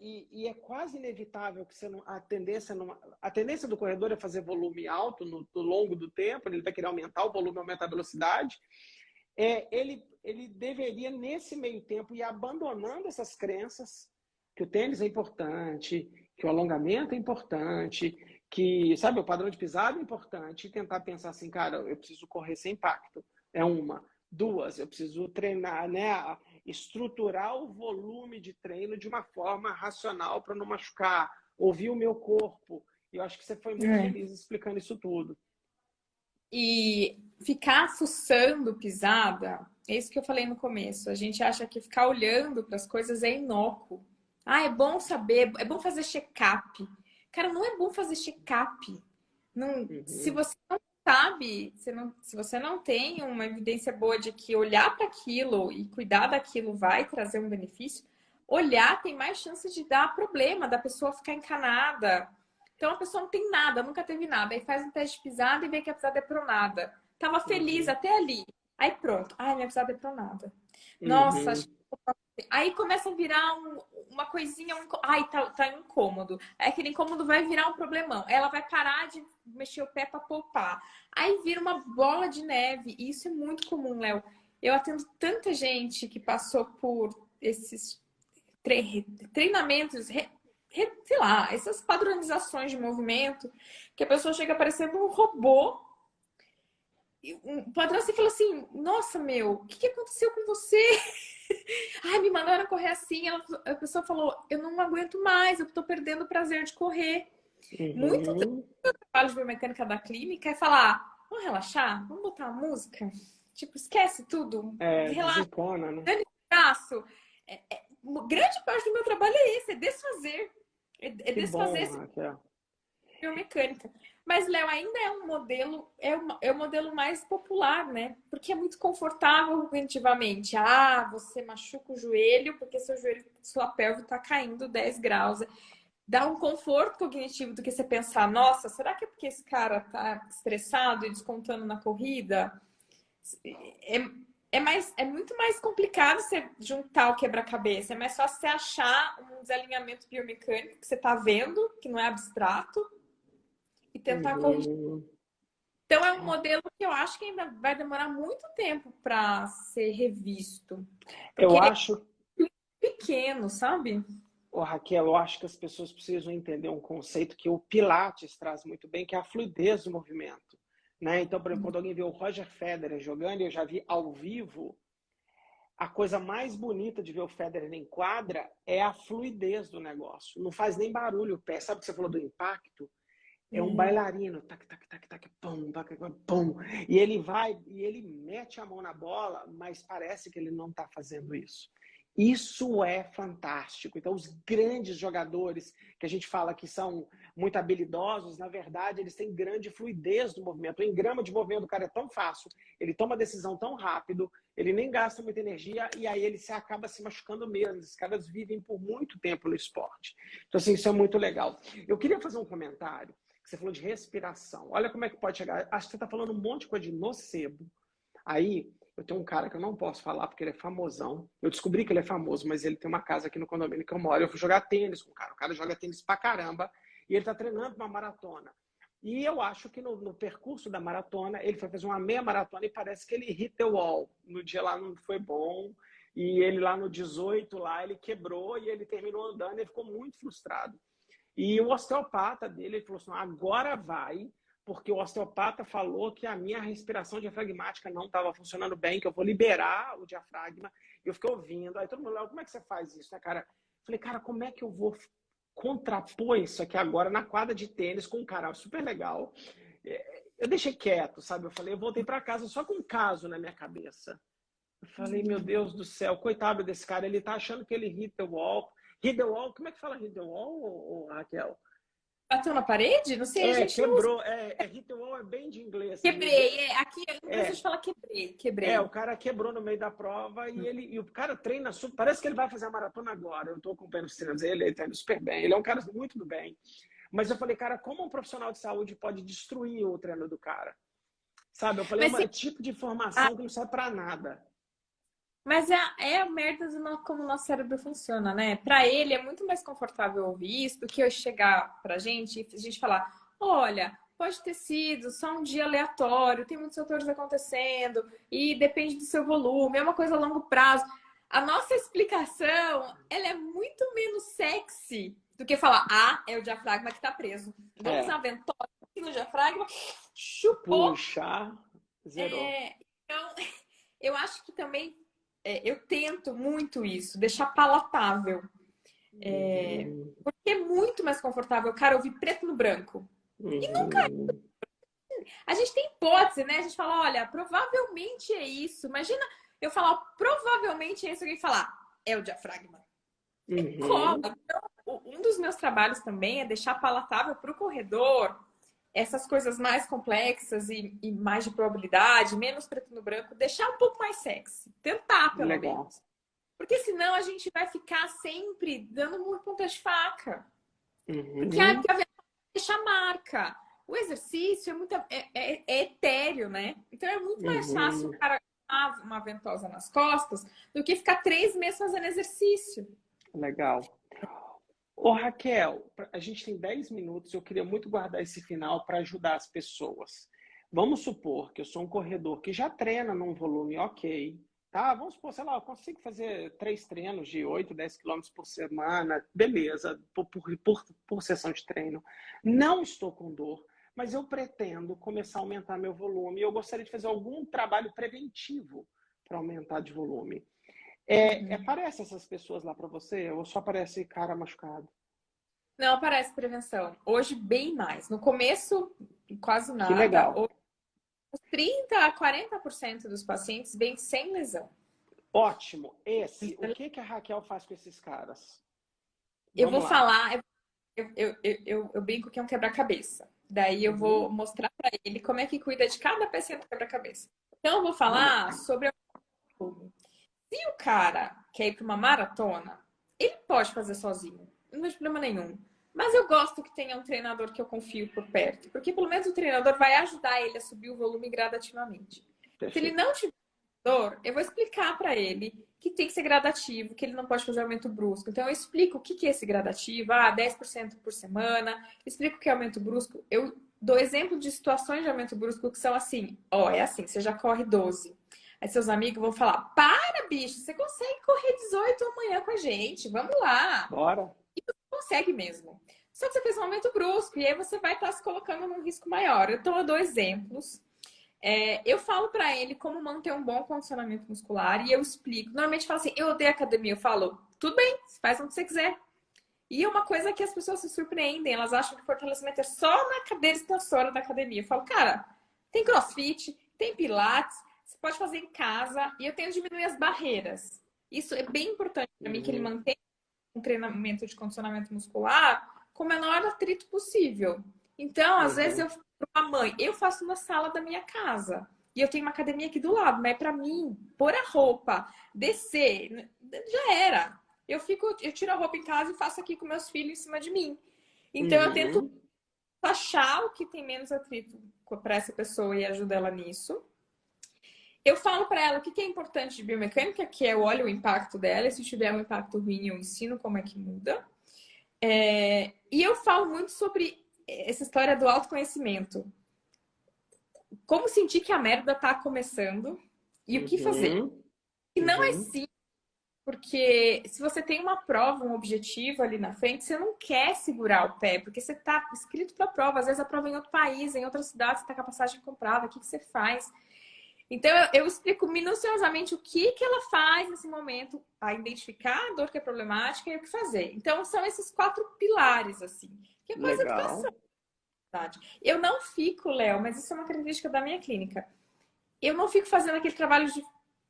e é quase inevitável que a tendência do corredor é fazer volume alto no longo do tempo, ele vai querer aumentar o volume, aumentar a velocidade. Ele deveria, nesse meio tempo, ir abandonando essas crenças que o tênis é importante, que o alongamento é importante, que, sabe, o padrão de pisada é importante, e tentar pensar assim, cara, eu preciso correr sem impacto. É uma. Duas, eu preciso treinar, né? Estruturar o volume de treino de uma forma racional para não machucar, ouvir o meu corpo. E eu acho que você foi muito feliz explicando isso tudo. E ficar fuçando pisada, é isso que eu falei no começo. A gente acha que ficar olhando para as coisas é inócuo. Ah, é bom saber, é bom fazer check-up. Cara, não é bom fazer check-up. Não, se Uhum. você não sabe, se você não tem uma evidência boa de que olhar para aquilo e cuidar daquilo vai trazer um benefício, olhar tem mais chance de dar problema, da pessoa ficar encanada. Então a pessoa não tem nada, nunca teve nada. Aí faz um teste de pisada e vê que a pisada é pronada. Tava feliz Uhum. até ali. Aí pronto. Ai, minha pisada é pronada. Nossa, Uhum. aí começa a virar uma coisinha, ai, tá incômodo. Aí aquele incômodo vai virar um problemão. Ela vai parar de mexer o pé para poupar. Aí vira uma bola de neve. E isso é muito comum, Léo. Eu atendo tanta gente que passou por esses treinamentos, sei lá, essas padronizações de movimento, que a pessoa chega parecendo um robô. O padrão assim falou assim: Nossa, meu, o que aconteceu com você? Ai, me mandaram correr assim. A pessoa falou: Eu não aguento mais, eu tô perdendo o prazer de correr. Muito do Uhum. trabalho de biomecânica da clínica é falar: Vamos relaxar? Vamos botar uma música? Tipo, esquece tudo, relaxa, Desencona, né? dane o braço. Grande parte do meu trabalho é esse, é desfazer. É Que desfazer bom, esse Raquel. biomecânica. Mas, Léo, ainda é um modelo, é o modelo mais popular, né? Porque é muito confortável cognitivamente. Ah, você machuca o joelho porque seu joelho, sua pelve está caindo 10 graus. Dá um conforto cognitivo do que você pensar, nossa, será que é porque esse cara tá estressado e descontando na corrida? É, é muito mais complicado você juntar o quebra-cabeça. É mais fácil você achar um desalinhamento biomecânico que você está vendo, que não é abstrato, e tentar corrigir. Uhum. Então, é um modelo que eu acho que ainda vai demorar muito tempo para ser revisto. Eu Porque ele acho, é pequeno, sabe? ô, Raquel, eu acho que as pessoas precisam entender um conceito que o Pilates traz muito bem, que é a fluidez do movimento. Né? Então, por exemplo, quando alguém vê o Roger Federer jogando, eu já vi ao vivo, a coisa mais bonita de ver o Federer em quadra é a fluidez do negócio. Não faz nem barulho o pé. Sabe o que você falou do impacto? É um bailarino, tac, tac, tac, tac, pum, tac, pum. E ele vai, e ele mete a mão na bola, mas parece que ele não está fazendo isso. Isso é fantástico. Então, os grandes jogadores que a gente fala que são muito habilidosos, na verdade, eles têm grande fluidez do movimento. O engrama de movimento do cara é tão fácil, ele toma decisão tão rápido, ele nem gasta muita energia e aí ele se acaba se machucando mesmo. Esses caras vivem por muito tempo no esporte. Então, assim, isso é muito legal. Eu queria fazer um comentário. Você falou de respiração. Olha como é que pode chegar. Acho que você está falando um monte de coisa de nocebo. Aí, eu tenho um cara que eu não posso falar porque ele é famosão. Eu descobri que ele é famoso, mas ele tem uma casa aqui no condomínio que eu moro. Eu fui jogar tênis com o cara. O cara joga tênis pra caramba e ele tá treinando uma maratona. E eu acho que no percurso da maratona, ele foi fazer uma meia maratona e parece que ele hit the wall. No dia lá não foi bom. E ele lá no 18, lá, ele quebrou e ele terminou andando e ele ficou muito frustrado. E o osteopata dele ele falou assim, agora vai, porque o osteopata falou que a minha respiração diafragmática não estava funcionando bem, que eu vou liberar o diafragma. Eu fiquei ouvindo. Aí todo mundo falou, como é que você faz isso, né, cara? Eu falei, cara, como é que eu vou contrapor isso aqui agora na quadra de tênis com um cara super legal? Eu deixei quieto, sabe? Eu falei, eu voltei para casa só com um caso na minha cabeça. Eu falei, meu Deus do céu, coitado desse cara, ele tá achando que ele hit the wall. Hit the wall, como é que fala hit the wall, Raquel? Bateu na parede? Não sei, a gente não usa. Quebrou. Hit the wall é bem de inglês. Quebrei. Aqui no Brasil a É, gente fala quebrei. o cara quebrou no meio da prova e o cara treina super. Parece que ele vai fazer a maratona agora. Eu tô acompanhando os treinos dele, ele tá indo super bem. Ele é um cara muito do bem. Mas eu falei, cara, como um profissional de saúde pode destruir o treino do cara? Sabe? Eu falei, Mas, é um tipo de informação que não serve pra nada. mas é a merda como o nosso cérebro funciona, né? Pra ele é muito mais confortável ouvir isso do que eu chegar pra gente e a gente falar: olha, pode ter sido só um dia aleatório, tem muitos fatores acontecendo e depende do seu volume, é uma coisa a longo prazo. A nossa explicação, ela é muito menos sexy do que falar: é o diafragma que tá preso. Vamos É, usar ventosa aqui no diafragma, chupou. puxar, zerou. Então, eu acho que também eu tento muito isso, deixar palatável. Uhum, Porque é muito mais confortável, cara, ouvir preto no branco. E nunca. uhum, A gente tem hipótese, né? A gente fala, olha, provavelmente é isso. Imagina eu falar, provavelmente é isso, alguém falar, é o diafragma. Cola. uhum. Então, um dos meus trabalhos também é deixar palatável para o corredor essas coisas mais complexas e mais de probabilidade, menos preto no branco, deixar um pouco mais sexy. Tentar, pelo Legal. menos. Porque senão a gente vai ficar sempre dando muito ponta de faca. Porque, Uhum, porque a verdade deixa marca. O exercício é etéreo, né? Então é muito mais fácil o uhum. cara ganhar uma ventosa nas costas do que ficar 3 meses fazendo exercício. Legal. Ô, Raquel, a gente tem 10 minutos, eu queria muito guardar esse final para ajudar as pessoas. Vamos supor que eu sou um corredor que já treina num volume ok, tá? Vamos supor, sei lá, eu consigo fazer 3 treinos de 8, 10 quilômetros por semana, beleza, por sessão de treino. Não estou com dor, mas eu pretendo começar a aumentar meu volume e eu gostaria de fazer algum trabalho preventivo para aumentar de volume. Aparece essas pessoas lá para você ou só aparece cara machucado? Não aparece prevenção. Hoje, bem mais. No começo, quase Que nada. legal. 30 a 40% dos pacientes vêm sem lesão. Ótimo. O que que a Raquel faz com esses caras? Eu vou Vamos lá. falar, eu brinco que é um quebra-cabeça. Daí eu vou mostrar para ele como é que cuida de cada pecinha do quebra-cabeça. Então eu vou Vamos falar lá. sobre o se o cara quer ir para uma maratona, ele pode fazer sozinho, não tem problema nenhum. Mas eu gosto que tenha um treinador que eu confio por perto, porque pelo menos o treinador vai ajudar ele a subir o volume gradativamente. Se ele Perfeito. não tiver eu vou explicar para ele que tem que ser gradativo, que ele não pode fazer aumento brusco. Então, eu explico o que é esse gradativo, 10% por semana, explico o que é aumento brusco. Eu dou exemplo de situações de aumento brusco que são assim, é assim, você já corre 12. Aí seus amigos vão falar, para, bicho, você consegue correr 18 amanhã com a gente, vamos lá. Bora. E você consegue mesmo. Só que você fez um aumento brusco e aí você vai estar se colocando num risco maior. Então, eu dou exemplos. Eu falo pra ele como manter um bom condicionamento muscular e eu explico. Normalmente eu falo assim, eu odeio academia. Eu falo, tudo bem, faz onde você quiser. E é uma coisa que as pessoas se surpreendem. Elas acham que fortalecimento é só na cadeira extensora da academia. Eu falo, cara, tem crossfit, tem pilates, você pode fazer em casa. E eu tento diminuir as barreiras. Isso é bem importante pra mim, que ele mantenha um treinamento de condicionamento muscular com o menor atrito possível. Então, às vezes, eu falo pra mãe, eu faço na sala da minha casa. E eu tenho uma academia aqui do lado, mas para mim, pôr a roupa, descer, já era. Eu tiro a roupa em casa e faço aqui com meus filhos em cima de mim. Então, eu tento achar o que tem menos atrito para essa pessoa e ajuda ela nisso. Eu falo para ela o que é importante de biomecânica, que é eu olho o impacto dela, e se tiver um impacto ruim, eu ensino como é que muda. E eu falo muito sobre essa história do autoconhecimento. Como sentir que a merda tá começando e o que fazer. E não é simples, porque se você tem uma prova, um objetivo ali na frente, você não quer segurar o pé, porque você tá inscrito para a prova. Às vezes a prova é em outro país, em outra cidade, você tá com a passagem comprada, o que você faz? Então, eu explico minuciosamente o que ela faz nesse momento, a identificar a dor que é problemática e o que fazer. Então, são esses 4 pilares, assim. Que é quase educação. Eu não fico, Léo, mas isso é uma característica da minha clínica. Eu não fico fazendo aquele trabalho de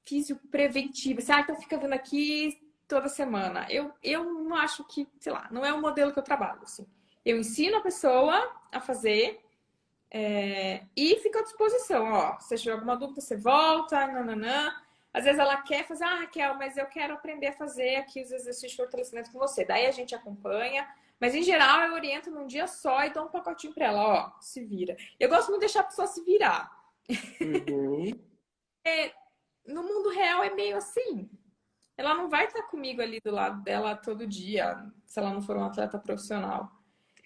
físio preventivo. Assim, então fica vindo aqui toda semana. Eu não acho que, sei lá, não é o modelo que eu trabalho, assim. Eu ensino a pessoa a fazer... e fica à disposição, se tiver alguma dúvida, você volta, nananã. Às vezes ela quer fazer, Raquel, mas eu quero aprender a fazer aqui os exercícios de fortalecimento com você. Daí a gente acompanha. Mas, em geral, eu oriento num dia só e dou um pacotinho pra ela, se vira. Eu gosto muito de deixar a pessoa se virar. No mundo real é meio assim. Ela não vai estar comigo ali do lado dela todo dia, se ela não for um atleta profissional.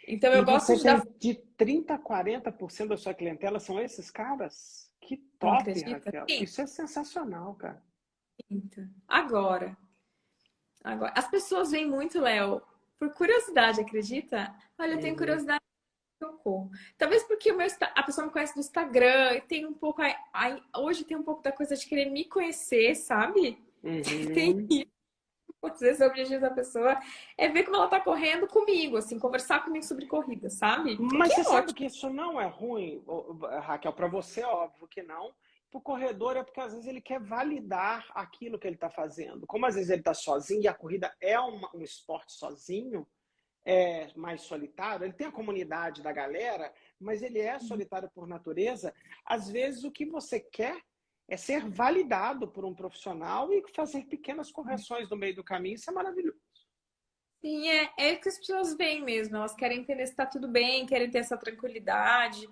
Então, eu gosto de dar... de 30% a 40% da sua clientela são esses caras? Que top, Raquel. Sim. Isso é sensacional, cara. Agora, as pessoas vêm muito, Léo, por curiosidade, acredita? Olha, eu tenho curiosidade do corpo. Talvez porque a pessoa me conhece do Instagram e tem um pouco... hoje tem um pouco da coisa de querer me conhecer, sabe? Tem isso. Às vezes o objetivo da pessoa é ver como ela tá correndo comigo, assim, conversar comigo sobre corrida, sabe? Mas você sabe que isso não é ruim, Raquel, para você é óbvio que não. Para o corredor é porque às vezes ele quer validar aquilo que ele está fazendo. Como às vezes ele está sozinho e a corrida é um esporte sozinho, mais solitário, ele tem a comunidade da galera, mas ele é solitário por natureza. Às vezes o que você quer é ser validado por um profissional e fazer pequenas correções no meio do caminho. Isso é maravilhoso. Sim, é que as pessoas veem mesmo. Elas querem entender se está tudo bem, querem ter essa tranquilidade.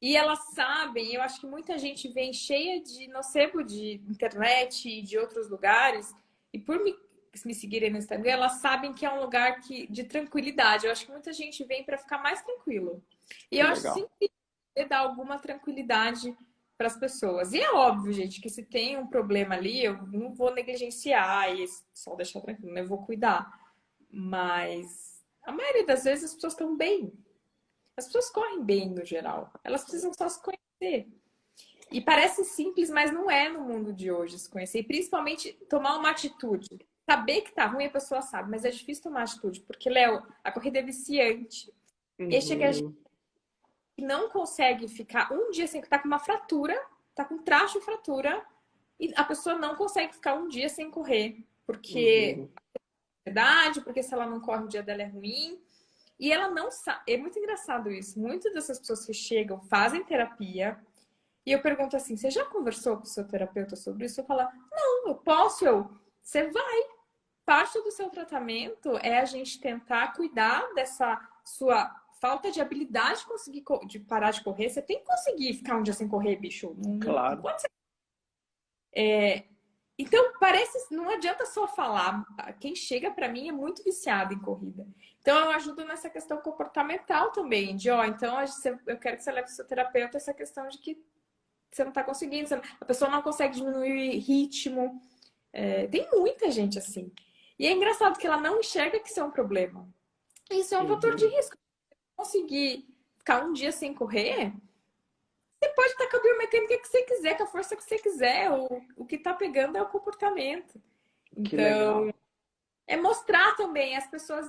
E elas sabem, eu acho que muita gente vem cheia de nocebo de internet e de outros lugares, e por me seguirem no Instagram, elas sabem que é um lugar de tranquilidade. Eu acho que muita gente vem para ficar mais tranquilo. E eu acho sempre dar alguma tranquilidade para as pessoas. E é óbvio, gente, que se tem um problema ali, eu não vou negligenciar e só deixar tranquilo, né? Eu vou cuidar. Mas a maioria das vezes as pessoas estão bem. As pessoas correm bem no geral. Elas precisam só se conhecer. E parece simples, mas não é no mundo de hoje se conhecer. E principalmente tomar uma atitude. Saber que tá ruim, a pessoa sabe, mas é difícil tomar atitude. Porque, Léo, a corrida é viciante. E chega a gente que não consegue ficar um dia sem estar com uma fratura, tá com traço e fratura, e a pessoa não consegue ficar um dia sem correr. Porque verdade, porque se ela não corre, o dia dela é ruim. E ela não sabe. É muito engraçado isso. Muitas dessas pessoas que chegam fazem terapia. E eu pergunto assim: você já conversou com o seu terapeuta sobre isso? Eu falo: não, eu posso. Você vai. Parte do seu tratamento é a gente tentar cuidar dessa sua falta de habilidade de conseguir de parar de correr. Você tem que conseguir ficar um dia sem correr, bicho. Claro. Não pode ser. Então, parece, não adianta só falar. Quem chega para mim é muito viciado em corrida. Então, eu ajudo nessa questão comportamental também, de, ó, então eu quero que você leve o seu terapeuta essa questão de que você não está conseguindo, a pessoa não consegue diminuir ritmo. Tem muita gente assim. E é engraçado que ela não enxerga que isso é um problema. Isso é um fator de Uhum. risco. Conseguir ficar um dia sem correr, você pode estar com a biomecânica que você quiser, com a força que você quiser. O que está pegando é o comportamento. Que Então, legal. é mostrar também as pessoas,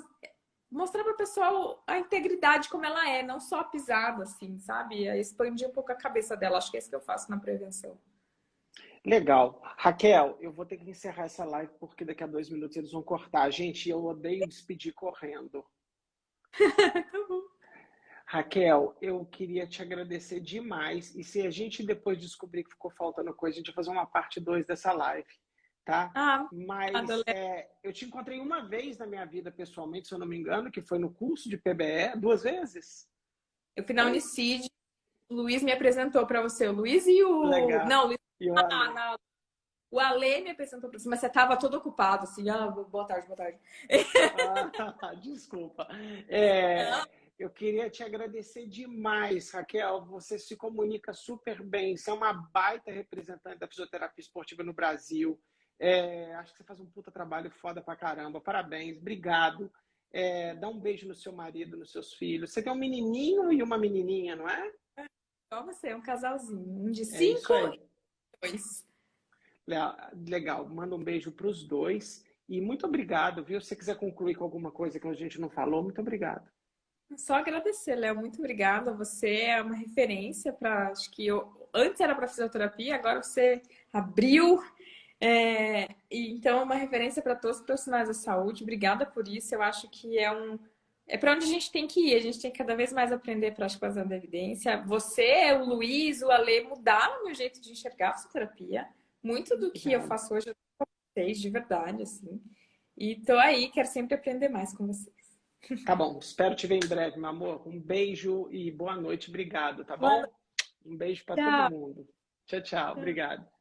mostrar para o pessoal a integridade como ela é, não só a pisada, assim, sabe? É expandir um pouco a cabeça dela. Acho que é isso que eu faço na prevenção. Legal. Raquel, eu vou ter que encerrar essa live porque daqui a 2 minutos eles vão cortar. Gente, eu odeio despedir correndo. Tá bom. Raquel, eu queria te agradecer demais. E se a gente depois descobrir que ficou faltando coisa, a gente vai fazer uma parte 2 dessa live, tá? Ah, Mas obrigada, Léo. eu te encontrei uma vez na minha vida pessoalmente, se eu não me engano, que foi no curso de PBE, 2 vezes. Eu fui na Foi? Unicid, o Luiz me apresentou para você. O Luiz e o. Legal. Não, o Luiz. E Ah, olha, não. O Ale me apresentou para você, mas você estava todo ocupado, assim. Ah, boa tarde, boa tarde. ah, desculpa. Eu queria te agradecer demais, Raquel. Você se comunica super bem. Você é uma baita representante da fisioterapia esportiva no Brasil. Acho que você faz um puta trabalho foda pra caramba. Parabéns, obrigado. Dá um beijo no seu marido, nos seus filhos. Você tem um menininho e uma menininha, não é? Igual você, é um casalzinho. Um de É isso 5 aí. e 2. Legal. Manda um beijo para os dois. E muito obrigado, viu? Se você quiser concluir com alguma coisa que a gente não falou, muito obrigado. Só agradecer, Léo. Muito obrigada. Você é uma referência para. Acho que eu. Antes era para fisioterapia, agora você abriu. Então, é uma referência para todos os profissionais da saúde. Obrigada por isso. Eu acho que é para onde a gente tem que ir. A gente tem que cada vez mais aprender prática baseada em evidência. Você, o Luiz, o Ale mudaram o meu jeito de enxergar a fisioterapia. Muito do que eu Obrigado. faço hoje eu vocês, de verdade, assim. E tô aí, quero sempre aprender mais com vocês. Tá bom. Espero te ver em breve, meu amor. Um beijo e boa noite. Obrigado, tá Boa bom? Um beijo para todo noite. mundo. Tchau, tchau. Tchau. Obrigado.